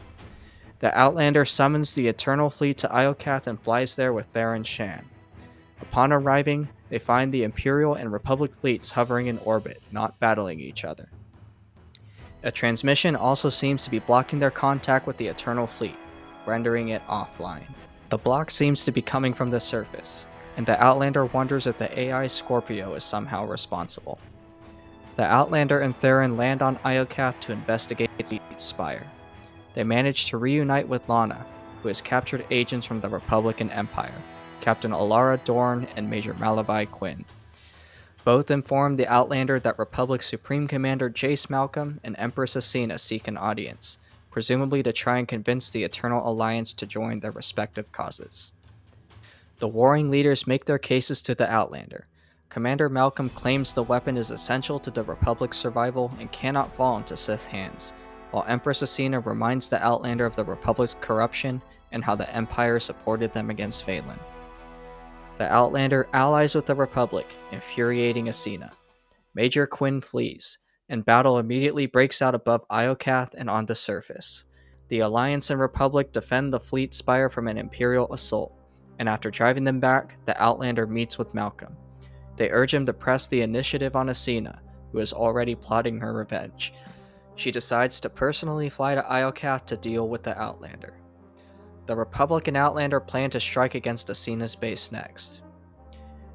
The Outlander summons the Eternal Fleet to Iokath and flies there with Theron Shan. Upon arriving, they find the Imperial and Republic fleets hovering in orbit, not battling each other. A transmission also seems to be blocking their contact with the Eternal Fleet, rendering it offline. The block seems to be coming from the surface, and the Outlander wonders if the AI Scorpio is somehow responsible. The Outlander and Theron land on Iokath to investigate the fleet's spire. They manage to reunite with Lana, who has captured agents from the Republic and Empire, Captain Alara Dorn and Major Malavi Quinn. Both inform the Outlander that Republic Supreme Commander Jace Malcolm and Empress Asina seek an audience, presumably to try and convince the Eternal Alliance to join their respective causes. The warring leaders make their cases to the Outlander. Commander Malcolm claims the weapon is essential to the Republic's survival and cannot fall into Sith hands, while Empress Asina reminds the Outlander of the Republic's corruption and how the Empire supported them against Phelan. The Outlander allies with the Republic, infuriating Asina. Major Quinn flees, and battle immediately breaks out above Iokath and on the surface. The Alliance and Republic defend the fleet spire from an Imperial assault, and after driving them back, the Outlander meets with Malcolm. They urge him to press the initiative on Asina, who is already plotting her revenge. She decides to personally fly to Iokath to deal with the Outlander. The Republic and Outlander plan to strike against Asina's base next.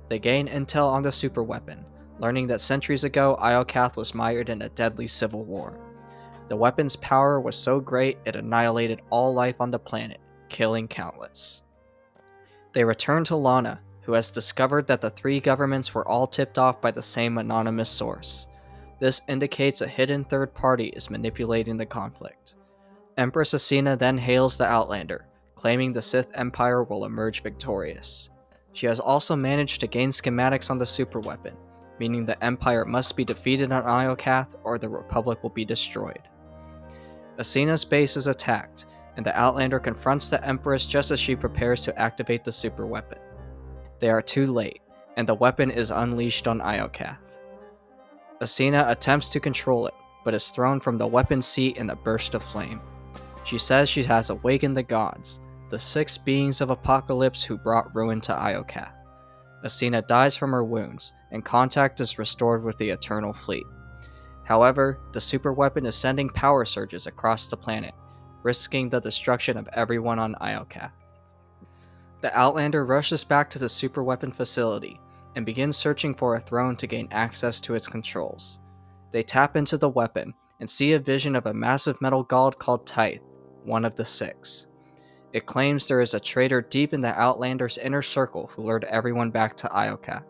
They gain intel on the superweapon, learning that centuries ago Iokath was mired in a deadly civil war. The weapon's power was so great it annihilated all life on the planet, killing countless. They return to Lana, who has discovered that the three governments were all tipped off by the same anonymous source. This indicates a hidden third party is manipulating the conflict. Empress Asina then hails the Outlander, claiming the Sith Empire will emerge victorious. She has also managed to gain schematics on the superweapon, meaning the Empire must be defeated on Iokath or the Republic will be destroyed. Asina's base is attacked, and the Outlander confronts the Empress just as she prepares to activate the superweapon. They are too late, and the weapon is unleashed on Iokath. Asina attempts to control it, but is thrown from the weapon's seat in a burst of flame. She says she has awakened the gods, the six beings of Apocalypse who brought ruin to Iokath. Asina dies from her wounds, and contact is restored with the Eternal Fleet. However, the superweapon is sending power surges across the planet, risking the destruction of everyone on Iokath. The Outlander rushes back to the superweapon facility, and begins searching for a throne to gain access to its controls. They tap into the weapon, and see a vision of a massive metal god called Tyth, one of the six. It claims there is a traitor deep in the Outlander's inner circle who lured everyone back to Iokath.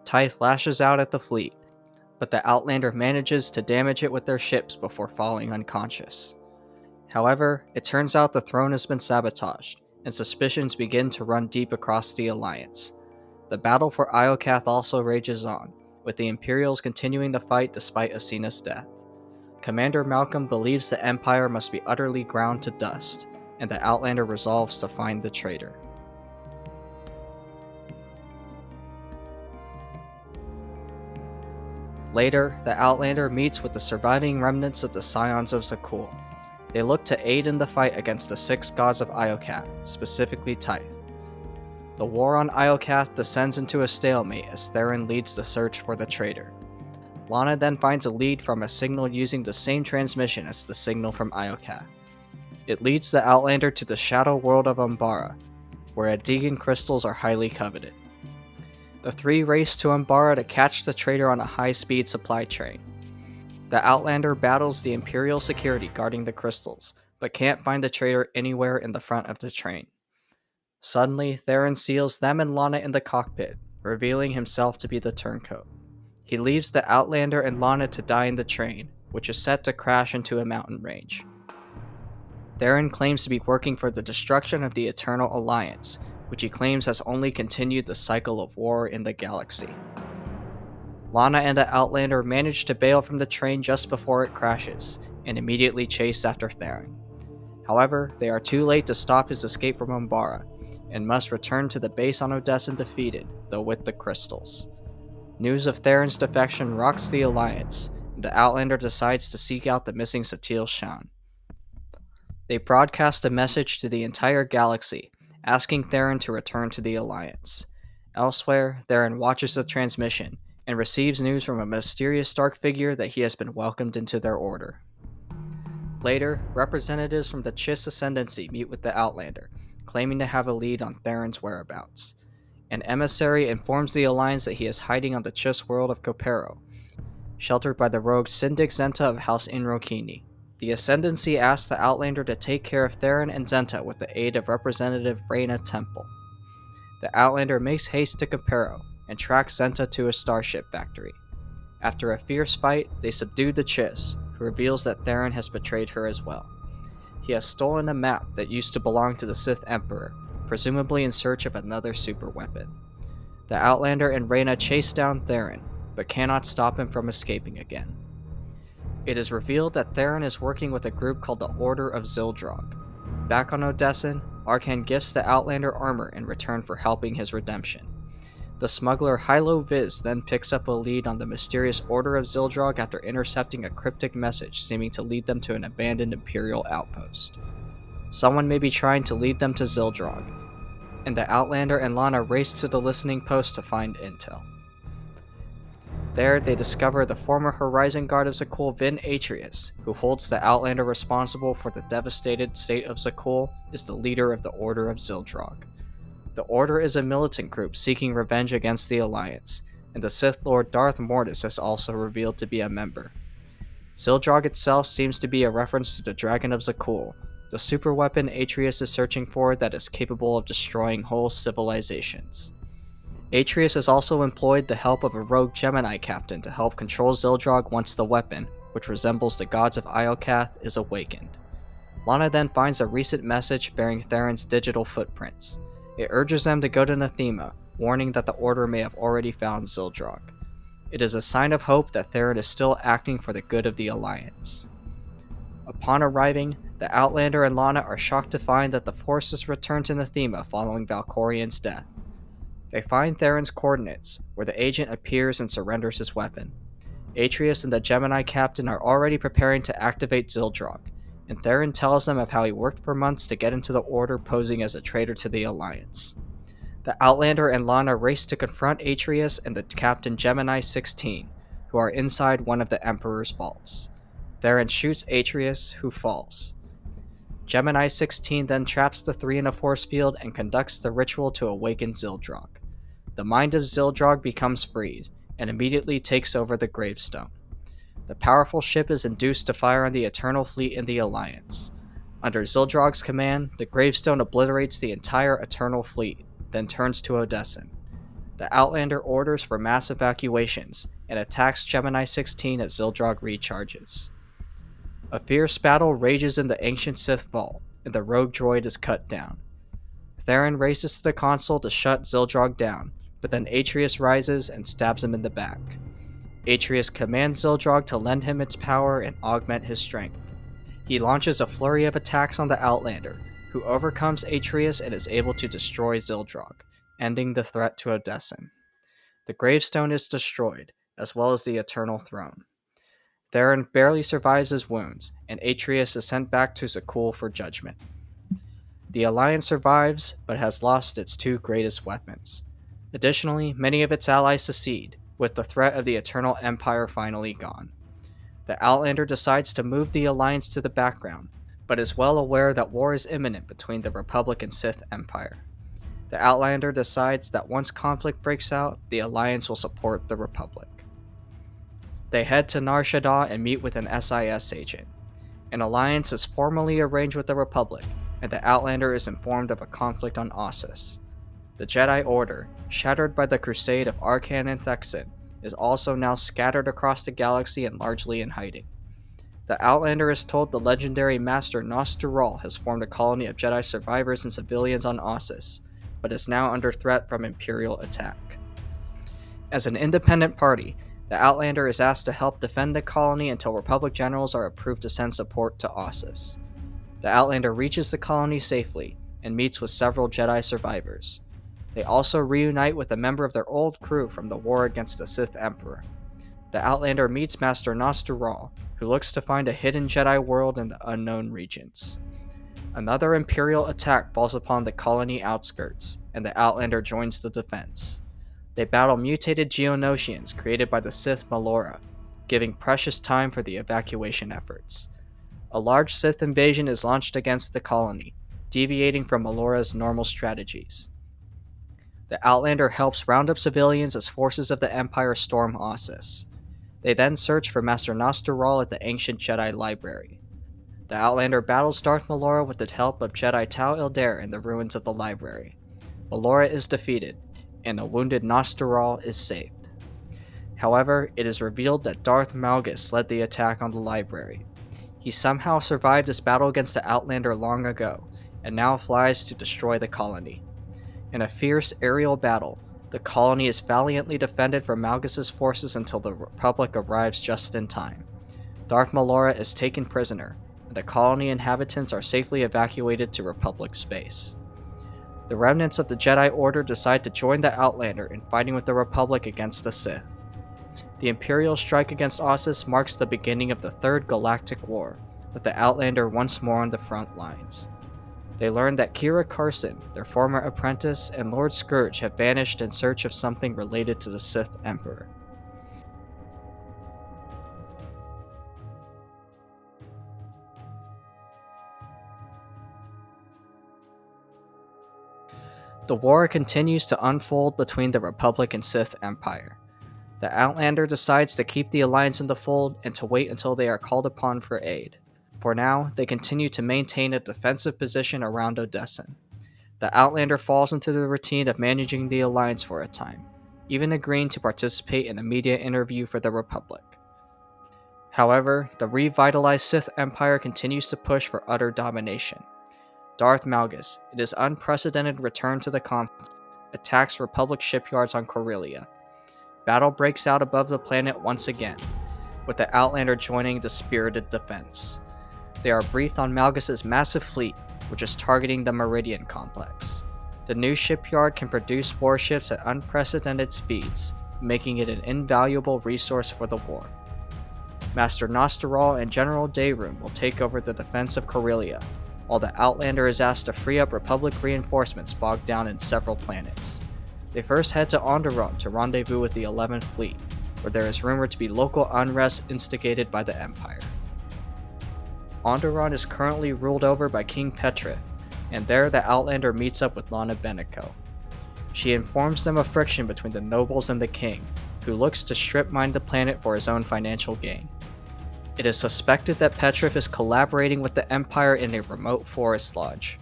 Tyth lashes out at the fleet, but the Outlander manages to damage it with their ships before falling unconscious. However, it turns out the throne has been sabotaged, and suspicions begin to run deep across the Alliance. The battle for Iokath also rages on, with the Imperials continuing to fight despite Asina's death. Commander Malcolm believes the Empire must be utterly ground to dust, and the Outlander resolves to find the traitor. Later, the Outlander meets with the surviving remnants of the Scions of Zakul. They look to aid in the fight against the six gods of Iokath, specifically Tyth. The war on Iokath descends into a stalemate as Theron leads the search for the traitor. Lana then finds a lead from a signal using the same transmission as the signal from Iokath. It leads the Outlander to the shadow world of Umbara, where Adegan crystals are highly coveted. The three race to Umbara to catch the traitor on a high-speed supply train. The Outlander battles the Imperial security guarding the crystals, but can't find the traitor anywhere in the front of the train. Suddenly, Theron seals them and Lana in the cockpit, revealing himself to be the turncoat. He leaves the Outlander and Lana to die in the train, which is set to crash into a mountain range. Theron claims to be working for the destruction of the Eternal Alliance, which he claims has only continued the cycle of war in the galaxy. Lana and the Outlander manage to bail from the train just before it crashes, and immediately chase after Theron. However, they are too late to stop his escape from Umbara, and must return to the base on Odessan defeated, though with the crystals. News of Theron's defection rocks the Alliance, and the Outlander decides to seek out the missing Satil Shan. They broadcast a message to the entire galaxy, asking Theron to return to the Alliance. Elsewhere, Theron watches the transmission, and receives news from a mysterious dark figure that he has been welcomed into their order. Later, representatives from the Chiss Ascendancy meet with the Outlander, claiming to have a lead on Theron's whereabouts. An emissary informs the Alliance that he is hiding on the Chiss world of Kopero, sheltered by the rogue Syndic Zenta of House Inrokini. The Ascendancy asks the Outlander to take care of Theron and Zenta with the aid of Representative Reyna Temple. The Outlander makes haste to Kopero and tracks Zenta to a starship factory. After a fierce fight, they subdue the Chiss, who reveals that Theron has betrayed her as well. He has stolen a map that used to belong to the Sith Emperor, presumably in search of another superweapon. The Outlander and Reyna chase down Theron, but cannot stop him from escaping again. It is revealed that Theron is working with a group called the Order of Zildrog. Back on Odessan, Arcan gifts the Outlander armor in return for helping his redemption. The smuggler Hylo Viz then picks up a lead on the mysterious Order of Zildrog after intercepting a cryptic message seeming to lead them to an abandoned Imperial outpost. Someone may be trying to lead them to Zildrog, and the Outlander and Lana race to the listening post to find intel. There, they discover the former Horizon Guard of Zakul Vin Atreus, who holds the Outlander responsible for the devastated state of Zakul, is the leader of the Order of Zildrog. The Order is a militant group seeking revenge against the Alliance, and the Sith Lord Darth Mortis is also revealed to be a member. Zildrog itself seems to be a reference to the Dragon of Zakul, the superweapon Atreus is searching for that is capable of destroying whole civilizations. Atreus has also employed the help of a rogue Gemini captain to help control Zildrog once the weapon, which resembles the gods of Iokath, is awakened. Lana then finds a recent message bearing Theron's digital footprints. It urges them to go to Nathema, warning that the Order may have already found Zildrog. It is a sign of hope that Theron is still acting for the good of the Alliance. Upon arriving, the Outlander and Lana are shocked to find that the forces returned to Nathema following Valkorian's death. They find Theron's coordinates, where the agent appears and surrenders his weapon. Atreus and the Gemini captain are already preparing to activate Zildrog, and Theron tells them of how he worked for months to get into the Order posing as a traitor to the Alliance. The Outlander and Lana race to confront Atreus and the Captain Gemini 16, who are inside one of the Emperor's vaults. Theron shoots Atreus, who falls. Gemini 16 then traps the three in a force field and conducts the ritual to awaken Zildrog. The mind of Zildrog becomes freed, and immediately takes over the gravestone. The powerful ship is induced to fire on the Eternal Fleet in the Alliance. Under Zildrog's command, the gravestone obliterates the entire Eternal Fleet, then turns to Odessan. The Outlander orders for mass evacuations, and attacks Gemini 16 as Zildrog recharges. A fierce battle rages in the ancient Sith vault, and the rogue droid is cut down. Theron races to the console to shut Zildrog down, but then Atreus rises and stabs him in the back. Atreus commands Zildrog to lend him its power and augment his strength. He launches a flurry of attacks on the Outlander, who overcomes Atreus and is able to destroy Zildrog, ending the threat to Odessan. The gravestone is destroyed, as well as the Eternal Throne. Theron barely survives his wounds, and Atreus is sent back to Zakul for judgment. The Alliance survives, but has lost its two greatest weapons. Additionally, many of its allies secede, with the threat of the Eternal Empire finally gone. The Outlander decides to move the Alliance to the background, but is well aware that war is imminent between the Republic and Sith Empire. The Outlander decides that once conflict breaks out, the Alliance will support the Republic. They head to Nar Shaddaa and meet with an SIS agent. An alliance is formally arranged with the Republic, and the Outlander is informed of a conflict on Ossus. The Jedi Order, shattered by the crusade of Arcan and Thexan, is also now scattered across the galaxy and largely in hiding. The Outlander is told the legendary Master Nostroral has formed a colony of Jedi survivors and civilians on Ossus, but is now under threat from Imperial attack. As an independent party, the Outlander is asked to help defend the colony until Republic generals are approved to send support to Ossus. The Outlander reaches the colony safely and meets with several Jedi survivors. They also reunite with a member of their old crew from the war against the Sith Emperor. The Outlander meets Master Nostroral, who looks to find a hidden Jedi world in the unknown regions. Another Imperial attack falls upon the colony outskirts, and the Outlander joins the defense. They battle mutated Geonosians created by the Sith Melora, giving precious time for the evacuation efforts. A large Sith invasion is launched against the colony, deviating from Melora's normal strategies. The Outlander helps round up civilians as forces of the Empire storm Ossus. They then search for Master Nostroral at the ancient Jedi library. The Outlander battles Darth Melora with the help of Jedi Tau Ildair in the ruins of the library. Melora is defeated, and a wounded Nostroral is saved. However, it is revealed that Darth Malgus led the attack on the library. He somehow survived this battle against the Outlander long ago, and now flies to destroy the colony. In a fierce aerial battle, the colony is valiantly defended from Malgus' forces until the Republic arrives just in time. Darth Melora is taken prisoner, and the colony inhabitants are safely evacuated to Republic space. The remnants of the Jedi Order decide to join the Outlander in fighting with the Republic against the Sith. The Imperial strike against Ossus marks the beginning of the Third Galactic War, with the Outlander once more on the front lines. They learn that Kira Carson, their former apprentice, and Lord Scourge have vanished in search of something related to the Sith Emperor. The war continues to unfold between the Republic and Sith Empire. The Outlander decides to keep the Alliance in the fold and to wait until they are called upon for aid. For now, they continue to maintain a defensive position around Odessen. The Outlander falls into the routine of managing the Alliance for a time, even agreeing to participate in a media interview for the Republic. However, the revitalized Sith Empire continues to push for utter domination. Darth Malgus, in his unprecedented return to the conflict, attacks Republic shipyards on Corellia. Battle breaks out above the planet once again, with the Outlander joining the spirited defense. They are briefed on Malgus' massive fleet, which is targeting the Meridian Complex. The new shipyard can produce warships at unprecedented speeds, making it an invaluable resource for the war. Master Nostroral and General Dayroom will take over the defense of Corellia, while the Outlander is asked to free up Republic reinforcements bogged down in several planets. They first head to Onderon to rendezvous with the 11th Fleet, where there is rumored to be local unrest instigated by the Empire. Onderon is currently ruled over by King Petra, and there the Outlander meets up with Lana Benico. She informs them of friction between the nobles and the king, who looks to strip mine the planet for his own financial gain. It is suspected that Petrif is collaborating with the Empire in a remote forest lodge.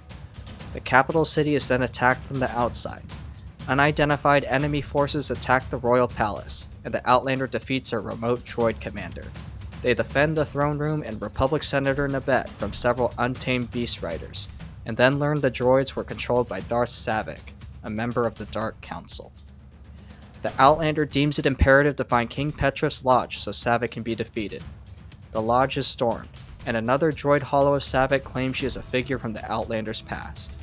The capital city is then attacked from the outside. Unidentified enemy forces attack the royal palace, and the Outlander defeats a remote droid commander. They defend the throne room and Republic Senator Nabet from several untamed beast riders, and then learn the droids were controlled by Darth Savik, a member of the Dark Council. The Outlander deems it imperative to find King Petrif's lodge so Savik can be defeated. The lodge is stormed, and another droid hollow of Savik claims she is a figure from the Outlander's past.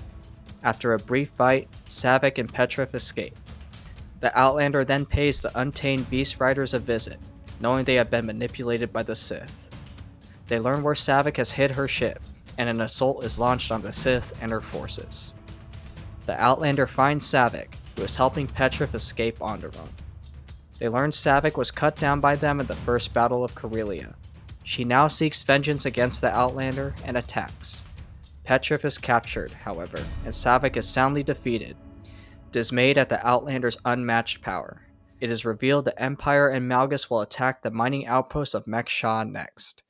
After a brief fight, Savik and Petrif escape. The Outlander then pays the untamed beast riders a visit, knowing they have been manipulated by the Sith. They learn where Savik has hid her ship, and an assault is launched on the Sith and her forces. The Outlander finds Savik, who is helping Petrif escape Onderon. They learn Savik was cut down by them in the First Battle of Corellia. She now seeks vengeance against the Outlander and attacks. Petrif is captured, however, and Savik is soundly defeated. Dismayed at the Outlander's unmatched power, it is revealed the Empire and Malgus will attack the mining outpost of Mek-Sha next.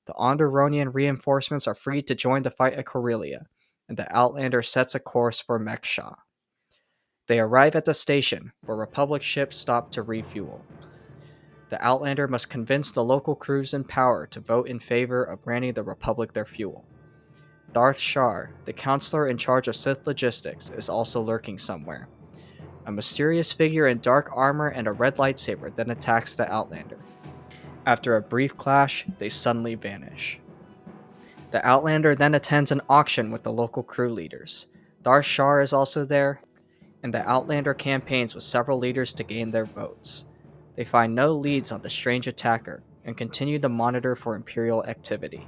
The Onderonian reinforcements are free to join the fight at Corellia, and the Outlander sets a course for Mek-Sha. They arrive at the station, where Republic ships stop to refuel. The Outlander must convince the local crews in power to vote in favor of granting the Republic their fuel. Darth Shar, the counselor in charge of Sith logistics, is also lurking somewhere. A mysterious figure in dark armor and a red lightsaber then attacks the Outlander. After a brief clash, they suddenly vanish. The Outlander then attends an auction with the local crew leaders. Darth Shar is also there, and the Outlander campaigns with several leaders to gain their votes. They find no leads on the strange attacker and continue to monitor for Imperial activity.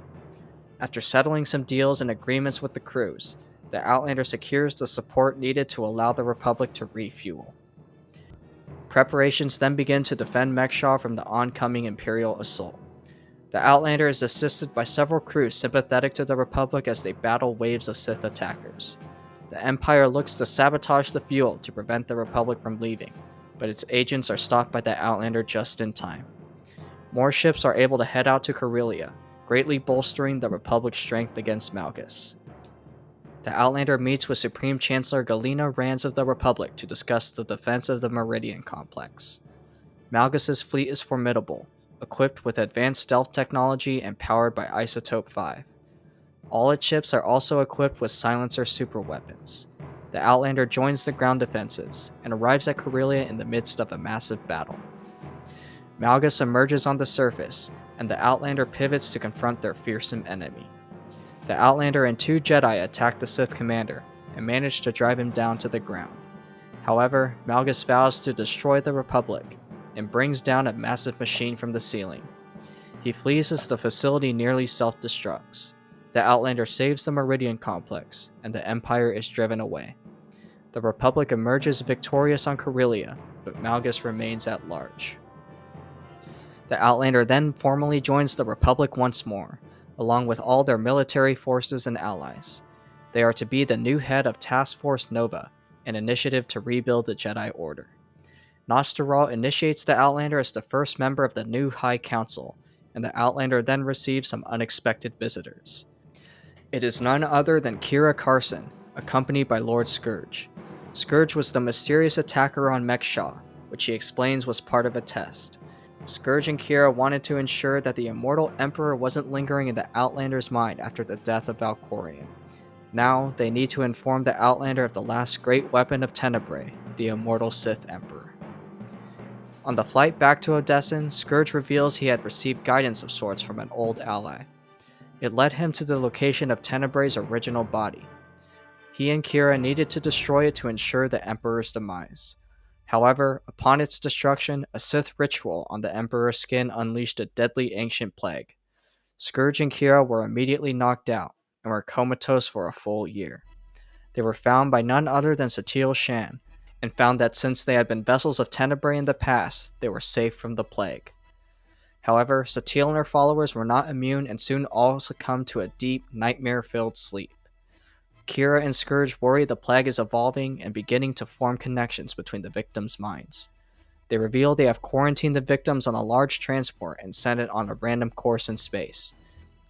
After settling some deals and agreements with the crews, the Outlander secures the support needed to allow the Republic to refuel. Preparations then begin to defend Mek-Sha from the oncoming Imperial assault. The Outlander is assisted by several crews sympathetic to the Republic as they battle waves of Sith attackers. The Empire looks to sabotage the fuel to prevent the Republic from leaving, but its agents are stopped by the Outlander just in time. More ships are able to head out to Corellia, greatly bolstering the Republic's strength against Malgus. The Outlander meets with Supreme Chancellor Galina Rands of the Republic to discuss the defense of the Meridian Complex. Malgus's fleet is formidable, equipped with advanced stealth technology and powered by Isotope 5. All its ships are also equipped with silencer superweapons. The Outlander joins the ground defenses and arrives at Corellia in the midst of a massive battle. Malgus emerges on the surface, and the Outlander pivots to confront their fearsome enemy. The Outlander and 2 Jedi attack the Sith commander and manage to drive him down to the ground. However, Malgus vows to destroy the Republic and brings down a massive machine from the ceiling. He flees as the facility nearly self-destructs. The Outlander saves the Meridian Complex, and the Empire is driven away. The Republic emerges victorious on Corellia, but Malgus remains at large. The Outlander then formally joins the Republic once more, along with all their military forces and allies. They are to be the new head of Task Force Nova, an initiative to rebuild the Jedi Order. SWTOR initiates the Outlander as the first member of the new High Council, and the Outlander then receives some unexpected visitors. It is none other than Kira Carson, accompanied by Lord Scourge. Scourge was the mysterious attacker on Mek-Sha, which he explains was part of a test. Scourge and Kira wanted to ensure that the Immortal Emperor wasn't lingering in the Outlander's mind after the death of Valkorion. Now, they need to inform the Outlander of the last great weapon of Tenebrae, the Immortal Sith Emperor. On the flight back to Odessen, Scourge reveals he had received guidance of sorts from an old ally. It led him to the location of Tenebrae's original body. He and Kira needed to destroy it to ensure the Emperor's demise. However, upon its destruction, a Sith ritual on the Emperor's skin unleashed a deadly ancient plague. Scourge and Kira were immediately knocked out, and were comatose for a full year. They were found by none other than Satele Shan, and found that since they had been vessels of Tenebrae in the past, they were safe from the plague. However, Satele and her followers were not immune and soon all succumbed to a deep, nightmare-filled sleep. Kira and Scourge worry the plague is evolving and beginning to form connections between the victims' minds. They reveal they have quarantined the victims on a large transport and sent it on a random course in space.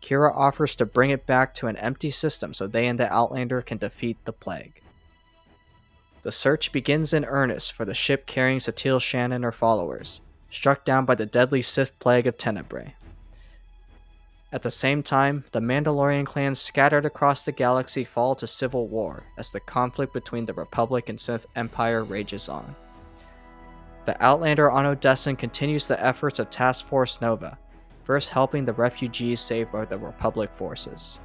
Kira offers to bring it back to an empty system so they and the Outlander can defeat the plague. The search begins in earnest for the ship carrying Satele Shan and her followers, struck down by the deadly Sith plague of Tenebrae. At the same time, the Mandalorian clans scattered across the galaxy fall to civil war as the conflict between the Republic and Sith Empire rages on. The Outlander on Odessen continues the efforts of Task Force Nova, first helping the refugees saved by the Republic forces.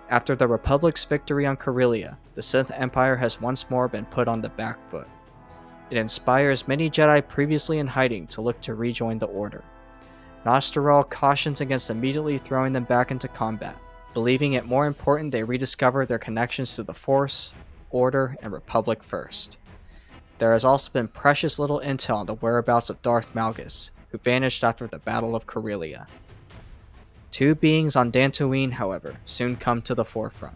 After the Republic's victory on Corellia, the Sith Empire has once more been put on the back foot. It inspires many Jedi previously in hiding to look to rejoin the Order. SWTOR cautions against immediately throwing them back into combat, believing it more important they rediscover their connections to the Force, Order, and Republic first. There has also been precious little intel on the whereabouts of Darth Malgus, who vanished after the Battle of Corellia. 2 beings on Dantooine, however, soon come to the forefront.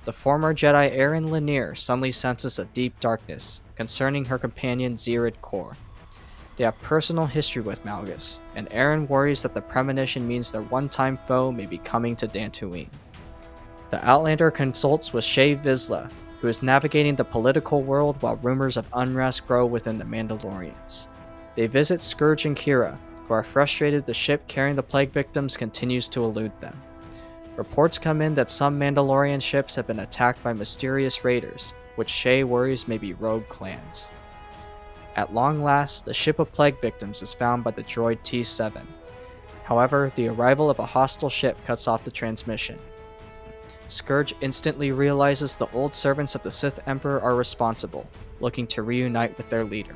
The former Jedi Aaron Lanier suddenly senses a deep darkness concerning her companion Zerid Kor. They have personal history with Malgus, and Aaron worries that the premonition means their one-time foe may be coming to Dantooine. The Outlander consults with Shae Vizsla, who is navigating the political world while rumors of unrest grow within the Mandalorians. They visit Scourge and Kira, who are frustrated the ship carrying the plague victims continues to elude them. Reports come in that some Mandalorian ships have been attacked by mysterious raiders, which Shae worries may be rogue clans. At long last, the ship of plague victims is found by the droid T-7. However, the arrival of a hostile ship cuts off the transmission. Scourge instantly realizes the old servants of the Sith Emperor are responsible, looking to reunite with their leader.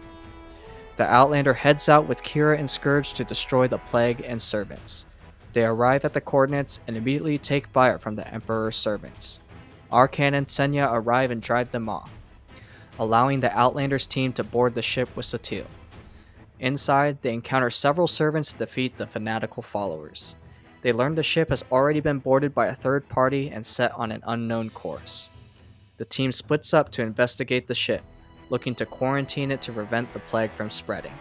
The Outlander heads out with Kira and Scourge to destroy the plague and servants. They arrive at the coordinates and immediately take fire from the Emperor's servants. Arcan and Senya arrive and drive them off, allowing the Outlander's team to board the ship with Satele. Inside, they encounter several servants and defeat the fanatical followers. They learn the ship has already been boarded by a third party and set on an unknown course. The team splits up to investigate the ship, looking to quarantine it to prevent the plague from spreading.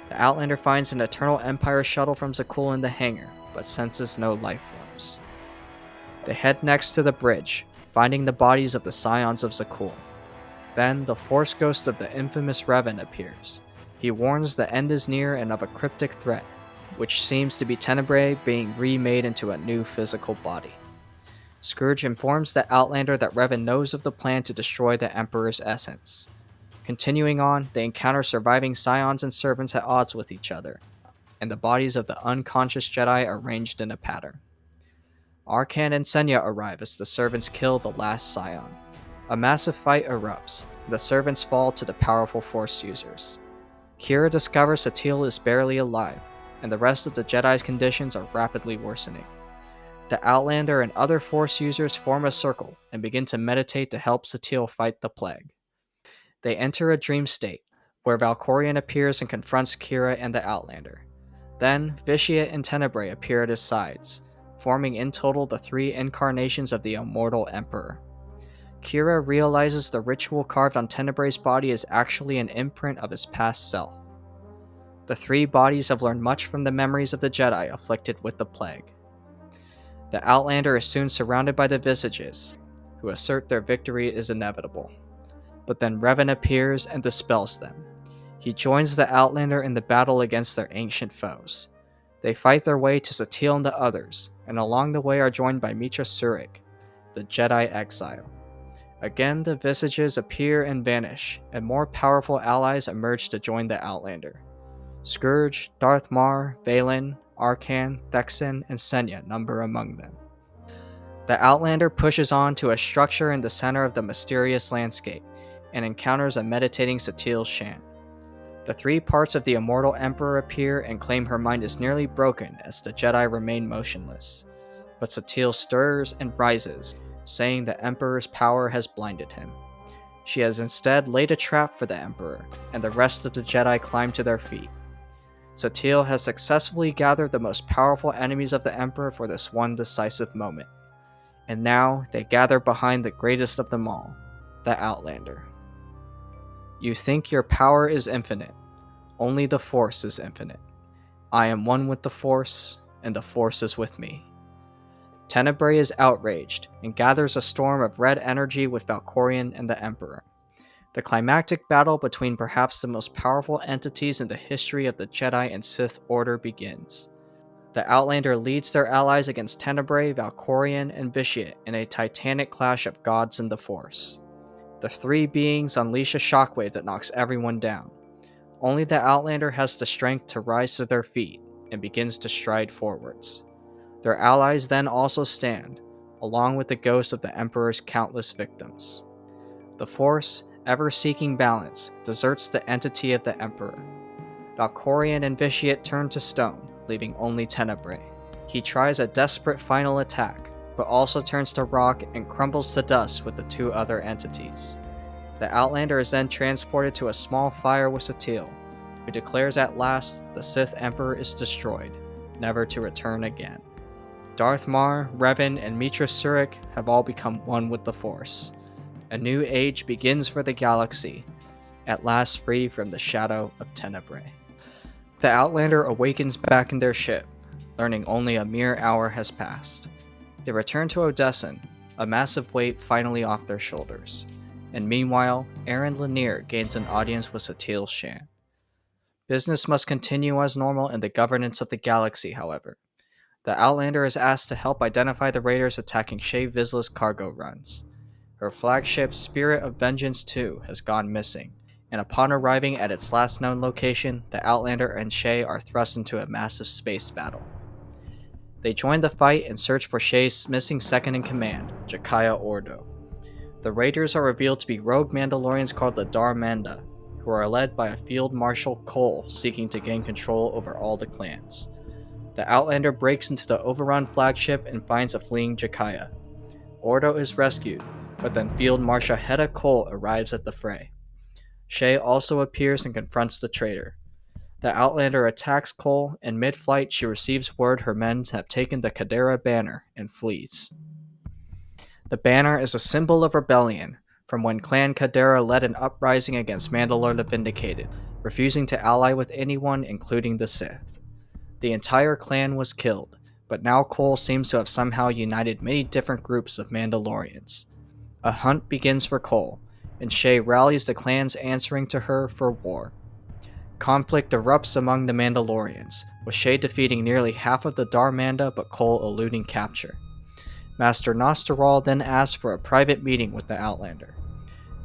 The Outlander finds an Eternal Empire shuttle from Zakuul in the hangar, but senses no life forms. They head next to the bridge, finding the bodies of the scions of Zakuul. Then, the Force ghost of the infamous Revan appears. He warns the end is near and of a cryptic threat, which seems to be Tenebrae being remade into a new physical body. Scourge informs the Outlander that Revan knows of the plan to destroy the Emperor's essence. Continuing on, they encounter surviving scions and servants at odds with each other, and the bodies of the unconscious Jedi arranged in a pattern. Arcan and Senya arrive as the servants kill the last scion. A massive fight erupts, and the servants fall to the powerful Force users. Kira discovers Satele is barely alive, and the rest of the Jedi's conditions are rapidly worsening. The Outlander and other Force users form a circle and begin to meditate to help Satele fight the plague. They enter a dream state, where Valkorion appears and confronts Kira and the Outlander. Then, Vitiate and Tenebrae appear at his sides, forming in total the three incarnations of the Immortal Emperor. Kira realizes the ritual carved on Tenebrae's body is actually an imprint of his past self. The three bodies have learned much from the memories of the Jedi afflicted with the plague. The Outlander is soon surrounded by the Visages, who assert their victory is inevitable. But then Revan appears and dispels them. He joins the Outlander in the battle against their ancient foes. They fight their way to Satele and the others, and along the way are joined by Meetra Surik, the Jedi exile. Again, the Visages appear and vanish, and more powerful allies emerge to join the Outlander. Scourge, Darth Mar, Valen, Arcan, Thexan, and Senya number among them. The Outlander pushes on to a structure in the center of the mysterious landscape, and encounters a meditating Satele Shan. The three parts of the Immortal Emperor appear and claim her mind is nearly broken as the Jedi remain motionless. But Satele stirs and rises, saying the Emperor's power has blinded him. She has instead laid a trap for the Emperor, and the rest of the Jedi climb to their feet. Satele has successfully gathered the most powerful enemies of the Emperor for this one decisive moment. And now they gather behind the greatest of them all, the Outlander. You think your power is infinite. Only the Force is infinite. I am one with the Force, and the Force is with me. Tenebrae is outraged, and gathers a storm of red energy with Valkorion and the Emperor. The climactic battle between perhaps the most powerful entities in the history of the Jedi and Sith Order begins. The Outlander leads their allies against Tenebrae, Valkorion, and Vitiate in a titanic clash of gods and the Force. The three beings unleash a shockwave that knocks everyone down. Only the Outlander has the strength to rise to their feet and begins to stride forwards. Their allies then also stand, along with the ghosts of the Emperor's countless victims. The Force, ever seeking balance, deserts the entity of the Emperor. Valkorion and Vitiate turn to stone, leaving only Tenebrae. He tries a desperate final attack, but also turns to rock and crumbles to dust with the two other entities. The Outlander is then transported to a small fire with Satele, who declares at last the Sith Emperor is destroyed, never to return again. Darth Mar, Revan, and Meetra Surik have all become one with the Force. A new age begins for the galaxy, at last free from the shadow of Tenebrae. The Outlander awakens back in their ship, learning only a mere hour has passed. They return to Odessen, a massive weight finally off their shoulders. And meanwhile, Aaron Lanier gains an audience with Satil Shan. Business must continue as normal in the governance of the galaxy, however. The Outlander is asked to help identify the raiders attacking Shae Vizsla's cargo runs. Her flagship Spirit of Vengeance 2 has gone missing, and upon arriving at its last known location, the Outlander and Shae are thrust into a massive space battle. They join the fight and search for Shae's missing second-in-command, Jakaya Ordo. The raiders are revealed to be rogue Mandalorians called the Darmanda, who are led by a Field Marshal Cole seeking to gain control over all the clans. The Outlander breaks into the overrun flagship and finds a fleeing Jakaya. Ordo is rescued, but then Field Marshal Hedda Cole arrives at the fray. Shae also appears and confronts the traitor. The Outlander attacks Cole, and mid-flight she receives word her men have taken the Kadera banner and flees. The banner is a symbol of rebellion, from when Clan Kadera led an uprising against Mandalore the Vindicated, refusing to ally with anyone including the Sith. The entire clan was killed, but now Cole seems to have somehow united many different groups of Mandalorians. A hunt begins for Cole, and Shae rallies the clans answering to her for war. Conflict erupts among the Mandalorians, with Shae defeating nearly half of the Darmanda but Cole eluding capture. Master Nostoral then asks for a private meeting with the Outlander.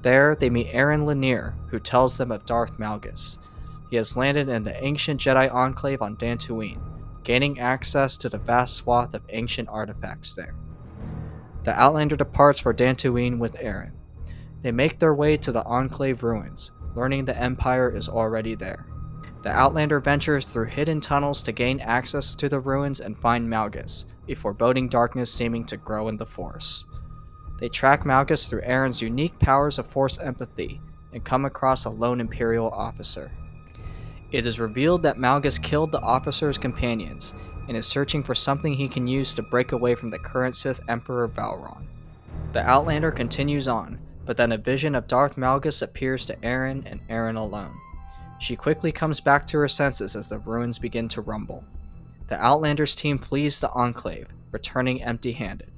There, they meet Aaron Lanier, who tells them of Darth Malgus. He has landed in the ancient Jedi Enclave on Dantooine, gaining access to the vast swath of ancient artifacts there. The Outlander departs for Dantooine with Aaron. They make their way to the Enclave ruins, learning the Empire is already there. The Outlander ventures through hidden tunnels to gain access to the ruins and find Malgus, a foreboding darkness seeming to grow in the Force. They track Malgus through Aaron's unique powers of Force empathy and come across a lone Imperial officer. It is revealed that Malgus killed the officer's companions and is searching for something he can use to break away from the current Sith Emperor Vowron. The Outlander continues on, but then a vision of Darth Malgus appears to Aaron and Aaron alone. She quickly comes back to her senses as the ruins begin to rumble. The Outlander's team flees the Enclave, returning empty-handed.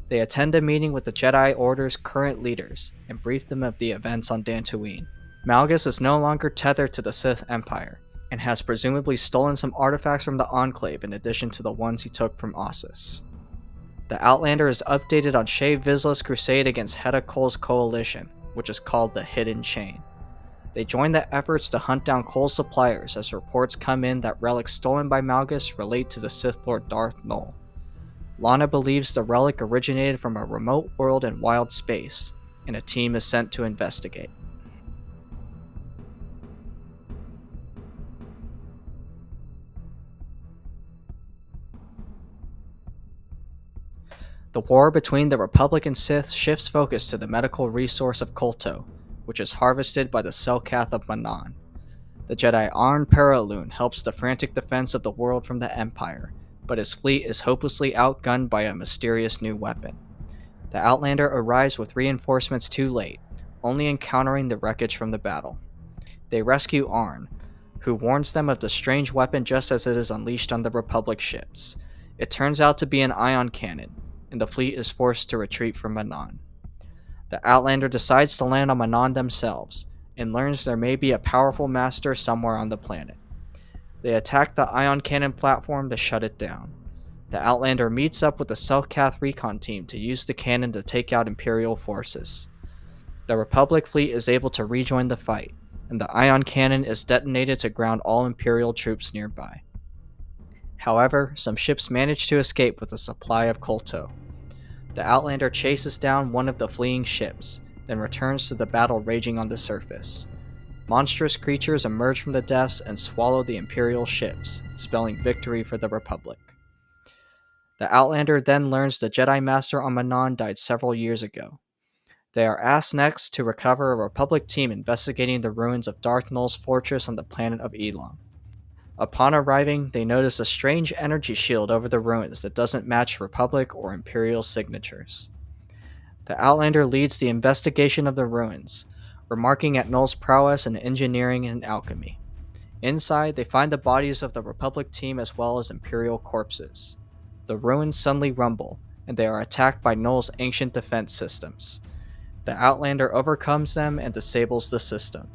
They attend a meeting with the Jedi Order's current leaders and brief them of the events on Dantooine. Malgus is no longer tethered to the Sith Empire, and has presumably stolen some artifacts from the Enclave in addition to the ones he took from Ossus. The Outlander is updated on Shae Vizsla's crusade against Hedda Cole's coalition, which is called the Hidden Chain. They join the efforts to hunt down Cole's suppliers as reports come in that relics stolen by Malgus relate to the Sith Lord Darth Nul. Lana believes the relic originated from a remote world in wild space, and a team is sent to investigate. The war between the Republic and Sith shifts focus to the medical resource of Kolto, which is harvested by the Selkath of Manan. The Jedi Arn Paraloon helps the frantic defense of the world from the Empire, but his fleet is hopelessly outgunned by a mysterious new weapon. The Outlander arrives with reinforcements too late, only encountering the wreckage from the battle. They rescue Arn, who warns them of the strange weapon just as it is unleashed on the Republic ships. It turns out to be an ion cannon, and the fleet is forced to retreat from Manan. The Outlander decides to land on Manan themselves, and learns there may be a powerful master somewhere on the planet. They attack the ion cannon platform to shut it down. The Outlander meets up with the Selkath recon team to use the cannon to take out Imperial forces. The Republic fleet is able to rejoin the fight, and the ion cannon is detonated to ground all Imperial troops nearby. However, some ships manage to escape with a supply of Kolto. The Outlander chases down one of the fleeing ships, then returns to the battle raging on the surface. Monstrous creatures emerge from the depths and swallow the Imperial ships, spelling victory for the Republic. The Outlander then learns the Jedi Master on Manan died several years ago. They are asked next to recover a Republic team investigating the ruins of Darth Nul's fortress on the planet of Elam. Upon arriving, they notice a strange energy shield over the ruins that doesn't match Republic or Imperial signatures. The Outlander leads the investigation of the ruins, remarking at Null's prowess in engineering and alchemy. Inside, they find the bodies of the Republic team as well as Imperial corpses. The ruins suddenly rumble, and they are attacked by Null's ancient defense systems. The Outlander overcomes them and disables the system.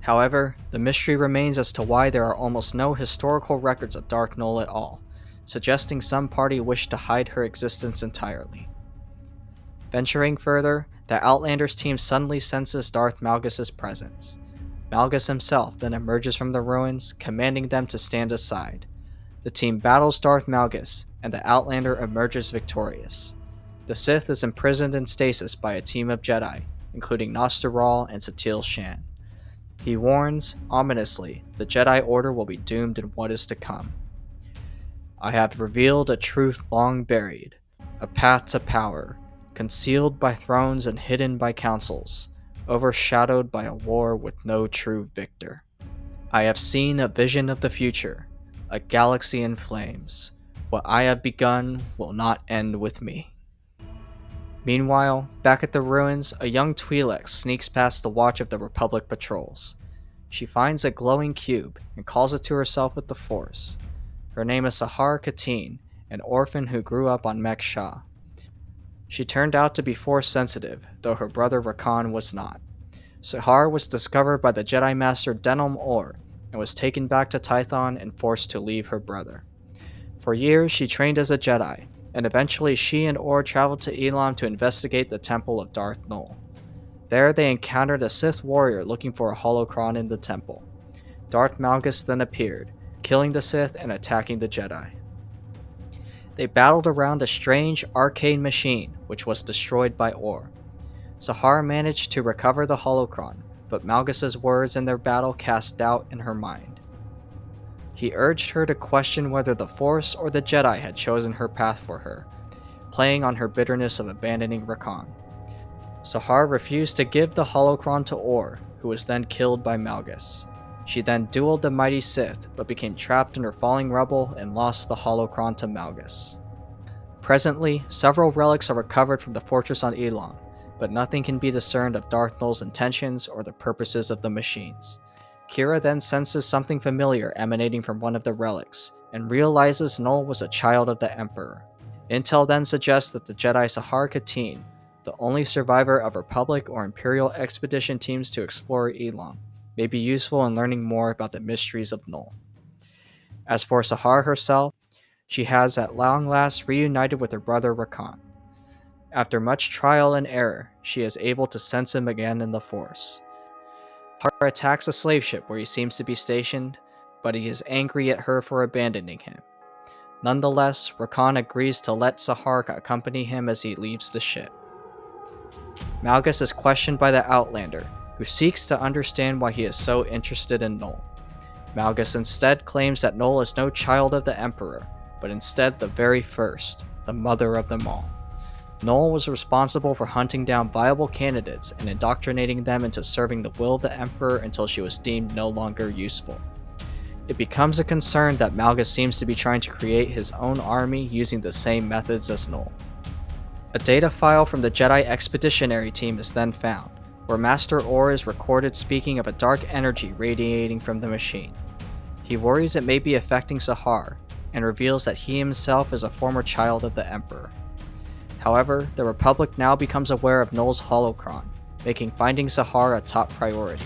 However, the mystery remains as to why there are almost no historical records of Dark Null at all, suggesting some party wished to hide her existence entirely. Venturing further, the Outlander's team suddenly senses Darth Malgus' presence. Malgus himself then emerges from the ruins, commanding them to stand aside. The team battles Darth Malgus, and the Outlander emerges victorious. The Sith is imprisoned in stasis by a team of Jedi, including Nostoral and Satil Shan. He warns, ominously, the Jedi Order will be doomed in what is to come. I have revealed a truth long buried, a path to power, concealed by thrones and hidden by councils, overshadowed by a war with no true victor. I have seen a vision of the future, a galaxy in flames. What I have begun will not end with me. Meanwhile, back at the ruins, a young Twi'lek sneaks past the watch of the Republic patrols. She finds a glowing cube and calls it to herself with the Force. Her name is Sahar Katin, an orphan who grew up on Mek Shah. She turned out to be Force sensitive, though her brother Rakan was not. Sahar was discovered by the Jedi Master Denom Or and was taken back to Tython and forced to leave her brother. For years, she trained as a Jedi, and eventually she and Or traveled to Elam to investigate the temple of Darth Null. There they encountered a Sith warrior looking for a holocron in the temple. Darth Malgus then appeared, killing the Sith and attacking the Jedi. They battled around a strange arcane machine, which was destroyed by Or. Sahar managed to recover the holocron, but Malgus' words in their battle cast doubt in her mind. He urged her to question whether the Force or the Jedi had chosen her path for her, playing on her bitterness of abandoning Rakan. Sahar refused to give the holocron to Or, who was then killed by Malgus. She then dueled the mighty Sith, but became trapped in her falling rubble and lost the holocron to Malgus. Presently, several relics are recovered from the fortress on Elam, but nothing can be discerned of Darth Null's intentions or the purposes of the machines. Kira then senses something familiar emanating from one of the relics, and realizes Null was a child of the Emperor. Intel then suggests that the Jedi Sahar Katin, the only survivor of Republic or Imperial expedition teams to explore Elam, may be useful in learning more about the mysteries of Null. As for Sahar herself, she has at long last reunited with her brother Rakan. After much trial and error, she is able to sense him again in the Force. Sahar attacks a slave ship where he seems to be stationed, but he is angry at her for abandoning him. Nonetheless, Rakan agrees to let Sahar accompany him as he leaves the ship. Malgus is questioned by the Outlander, who seeks to understand why he is so interested in Null. Malgus instead claims that Null is no child of the Emperor, but instead the very first, the mother of them all. Null was responsible for hunting down viable candidates and indoctrinating them into serving the will of the Emperor until she was deemed no longer useful. It becomes a concern that Malgus seems to be trying to create his own army using the same methods as Null. A data file from the Jedi Expeditionary Team is then found, where Master Or is recorded speaking of a dark energy radiating from the machine. He worries it may be affecting Sahar, and reveals that he himself is a former child of the Emperor. However, the Republic now becomes aware of Null's holocron, making finding Sahar a top priority.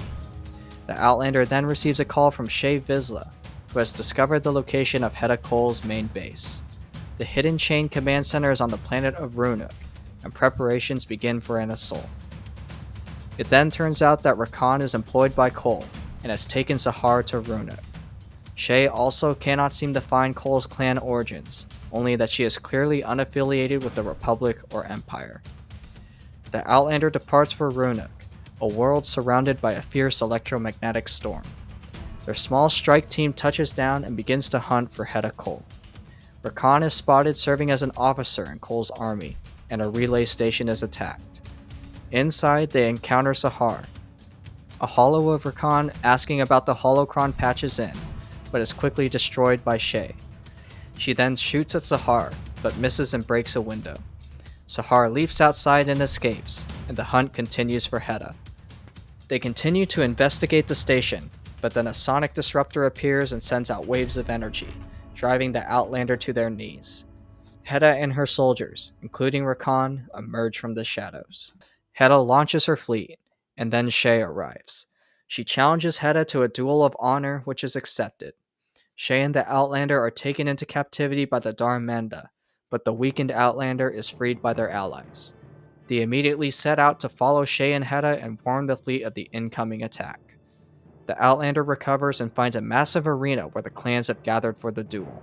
The Outlander then receives a call from Shae Vizsla, who has discovered the location of Hedda Cole's main base. The Hidden Chain Command Center is on the planet of Runuk, and preparations begin for an assault. It then turns out that Rakan is employed by Cole, and has taken Sahar to Runuk. Shae also cannot seem to find Cole's clan origins, only that she is clearly unaffiliated with the Republic or Empire. The Outlander departs for Runuk, a world surrounded by a fierce electromagnetic storm. Their small strike team touches down and begins to hunt for Hedda Cole. Rakan is spotted serving as an officer in Cole's army, and a relay station is attacked. Inside, they encounter Sahar. A holo of Rakan asking about the holocron patches in, but is quickly destroyed by Shae. She then shoots at Sahar, but misses and breaks a window. Sahar leaps outside and escapes, and the hunt continues for Hedda. They continue to investigate the station, but then a sonic disruptor appears and sends out waves of energy, driving the Outlander to their knees. Hedda and her soldiers, including Rakan, emerge from the shadows. Hedda launches her fleet, and then Shay arrives. She challenges Hedda to a duel of honor, which is accepted. Shay and the Outlander are taken into captivity by the Darmanda, but the weakened Outlander is freed by their allies. They immediately set out to follow Shay and Hedda and warn the fleet of the incoming attack. The Outlander recovers and finds a massive arena where the clans have gathered for the duel.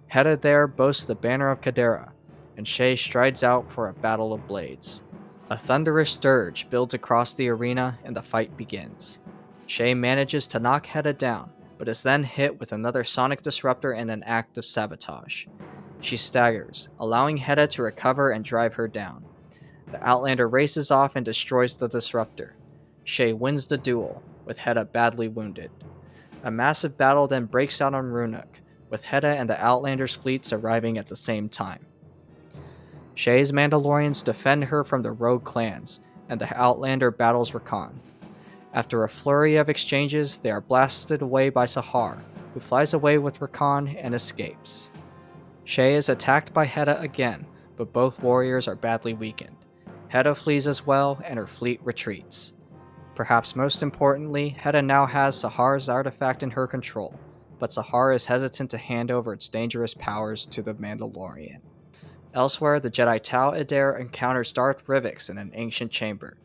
Hedda there boasts the banner of Kadera, and Shay strides out for a battle of blades. A thunderous dirge builds across the arena and the fight begins. Shay manages to knock Hedda down, but is then hit with another sonic disruptor in an act of sabotage. She staggers, allowing Hedda to recover and drive her down. The Outlander races off and destroys the disruptor. Shay wins the duel, with Hedda badly wounded. A massive battle then breaks out on Runuk, with Hedda and the Outlander's fleets arriving at the same time. Shay's Mandalorians defend her from the rogue clans, and the Outlander battles Rakan. After a flurry of exchanges, they are blasted away by Sahar, who flies away with Rakan and escapes. Shay is attacked by Hedda again, but both warriors are badly weakened. Hedda flees as well, and her fleet retreats. Perhaps most importantly, Hedda now has Sahar's artifact in her control, but Sahar is hesitant to hand over its dangerous powers to the Mandalorian. Elsewhere, the Jedi Tau Adair encounters Darth Rivix in an ancient chamber.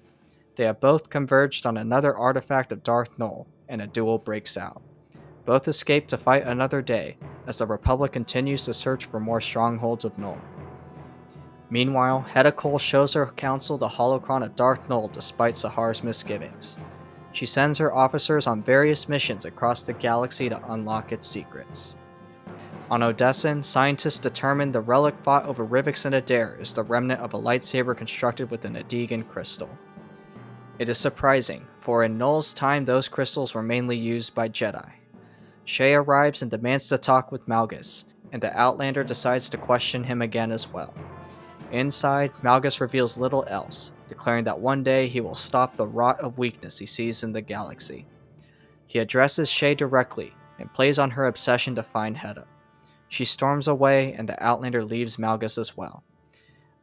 They have both converged on another artifact of Darth Nul, and a duel breaks out. Both escape to fight another day, as the Republic continues to search for more strongholds of Nul. Meanwhile, Hedda Cole shows her council the holocron of Darth Nul despite Sahar's misgivings. She sends her officers on various missions across the galaxy to unlock its secrets. On Odessin, scientists determine the relic fought over Rivix and Adair is the remnant of a lightsaber constructed with an Adegan crystal. It is surprising, for in Nul's time those crystals were mainly used by Jedi. Shay arrives and demands to talk with Malgus, and the Outlander decides to question him again as well. Inside, Malgus reveals little else, declaring that one day he will stop the rot of weakness he sees in the galaxy. He addresses Shay directly, and plays on her obsession to find Hedda. She storms away, and the Outlander leaves Malgus as well.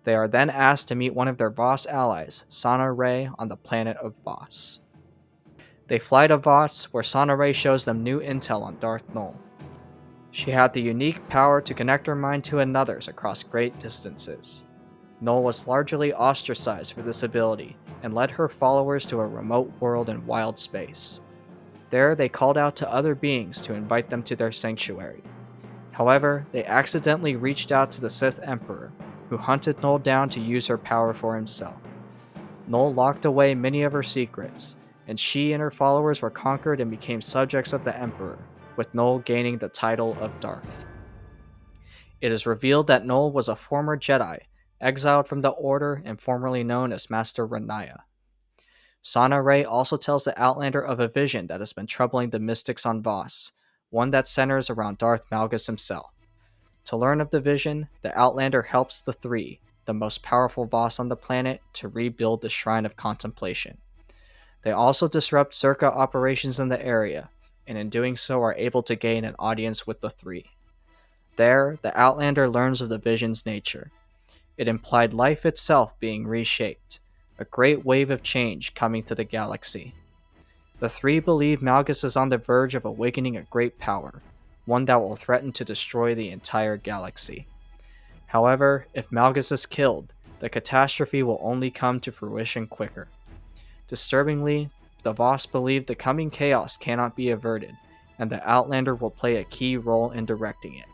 They are then asked to meet one of their Voss allies, Sana Rey, on the planet of Voss. They fly to Voss, where Sana Rey shows them new intel on Darth Nul. She had the unique power to connect her mind to another's across great distances. Nul was largely ostracized for this ability, and led her followers to a remote world in wild space. There, they called out to other beings to invite them to their sanctuary. However, they accidentally reached out to the Sith Emperor, who hunted Nul down to use her power for himself. Nul locked away many of her secrets, and she and her followers were conquered and became subjects of the Emperor, with Nul gaining the title of Darth. It is revealed that Nul was a former Jedi, exiled from the Order and formerly known as Master Renaya. Sana Rey also tells the Outlander of a vision that has been troubling the mystics on Voss, one that centers around Darth Malgus himself. To learn of the vision, the Outlander helps the Three, the most powerful Voss on the planet, to rebuild the Shrine of Contemplation. They also disrupt Zerka operations in the area, and in doing so are able to gain an audience with the Three. There, the Outlander learns of the vision's nature. It implied life itself being reshaped, a great wave of change coming to the galaxy. The Three believe Malgus is on the verge of awakening a great power, one that will threaten to destroy the entire galaxy. However, if Malgus is killed, the catastrophe will only come to fruition quicker. Disturbingly, the Voss believe the coming chaos cannot be averted, and the Outlander will play a key role in directing it.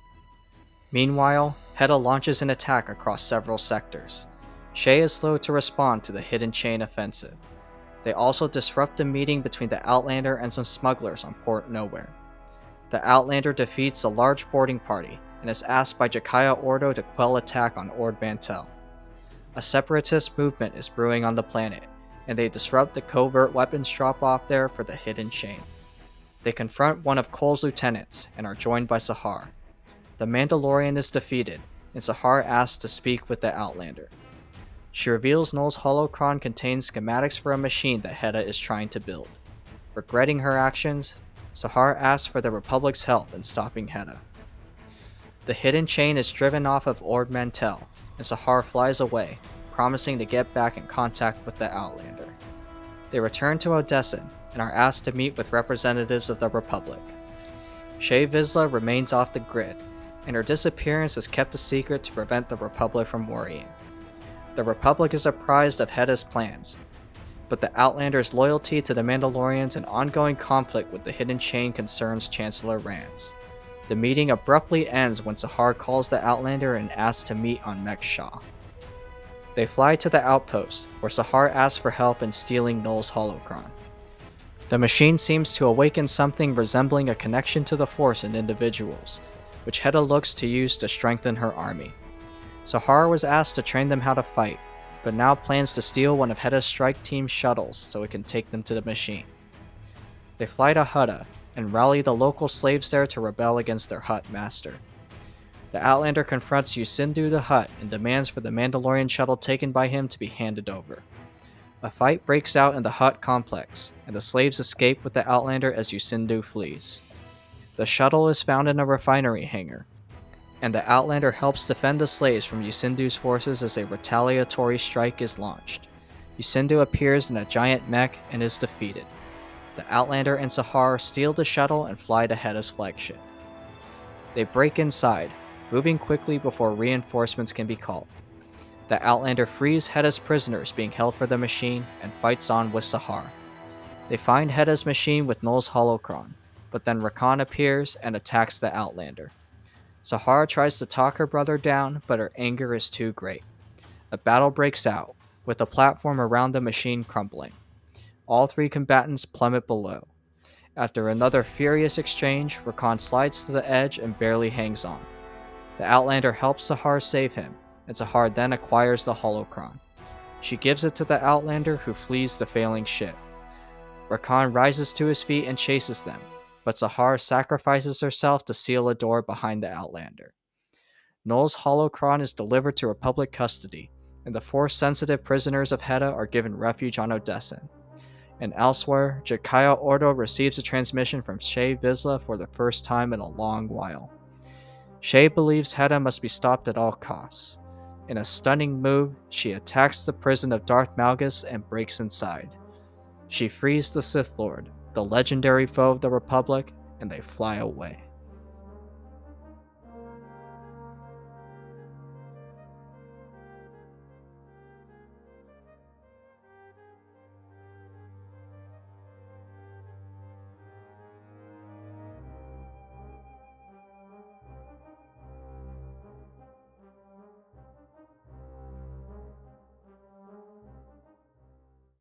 Meanwhile, Hedda launches an attack across several sectors. Shay is slow to respond to the Hidden Chain offensive. They also disrupt a meeting between the Outlander and some smugglers on Port Nowhere. The Outlander defeats a large boarding party and is asked by Jakaya Ordo to quell attack on Ord Mantell. A separatist movement is brewing on the planet, and they disrupt the covert weapons drop-off there for the Hidden Chain. They confront one of Cole's lieutenants and are joined by Sahar. The Mandalorian is defeated, and Sahar asks to speak with the Outlander. She reveals Null's holocron contains schematics for a machine that Hedda is trying to build. Regretting her actions, Sahar asks for the Republic's help in stopping Hedda. The hidden chain is driven off of Ord Mantell, and Sahar flies away, promising to get back in contact with the Outlander. They return to Odessen and are asked to meet with representatives of the Republic. Shae Vizsla remains off the grid, and her disappearance is kept a secret to prevent the Republic from worrying. The Republic is apprised of Hedda's plans, but the Outlander's loyalty to the Mandalorians and ongoing conflict with the hidden chain concerns Chancellor Rance. The meeting abruptly ends when Sahar calls the Outlander and asks to meet on Mek Shah. They fly to the outpost, where Sahar asks for help in stealing Null's holocron. The machine seems to awaken something resembling a connection to the Force in individuals, which Hedda looks to use to strengthen her army. Sahar was asked to train them how to fight, but now plans to steal one of Hedda's strike team's shuttles so it can take them to the machine. They fly to Hutta and rally the local slaves there to rebel against their Hutt master. The Outlander confronts Yusindu the Hutt and demands for the Mandalorian shuttle taken by him to be handed over. A fight breaks out in the Hutt complex, and the slaves escape with the Outlander as Yusindu flees. The shuttle is found in a refinery hangar, and the Outlander helps defend the slaves from Yusindu's forces as a retaliatory strike is launched. Yusindu appears in a giant mech and is defeated. The Outlander and Sahar steal the shuttle and fly to Hedda's flagship. They break inside, moving quickly before reinforcements can be called. The Outlander frees Hedda's prisoners being held for the machine and fights on with Sahar. They find Hedda's machine with Null's holocron, but then Rakan appears and attacks the Outlander. Sahar tries to talk her brother down, but her anger is too great. A battle breaks out, with the platform around the machine crumbling. All three combatants plummet below. After another furious exchange, Rakan slides to the edge and barely hangs on. The Outlander helps Sahar save him, and Sahar then acquires the holocron. She gives it to the Outlander, who flees the failing ship. Rakan rises to his feet and chases them, but Sahar sacrifices herself to seal a door behind the Outlander. Null's holocron is delivered to Republic custody, and the Force-sensitive prisoners of Hedda are given refuge on Odessen. And elsewhere, Jakaya Ordo receives a transmission from Shae Vizsla for the first time in a long while. Shae believes Hedda must be stopped at all costs. In a stunning move, she attacks the prison of Darth Malgus and breaks inside. She frees the Sith Lord, the legendary foe of the Republic, and they fly away.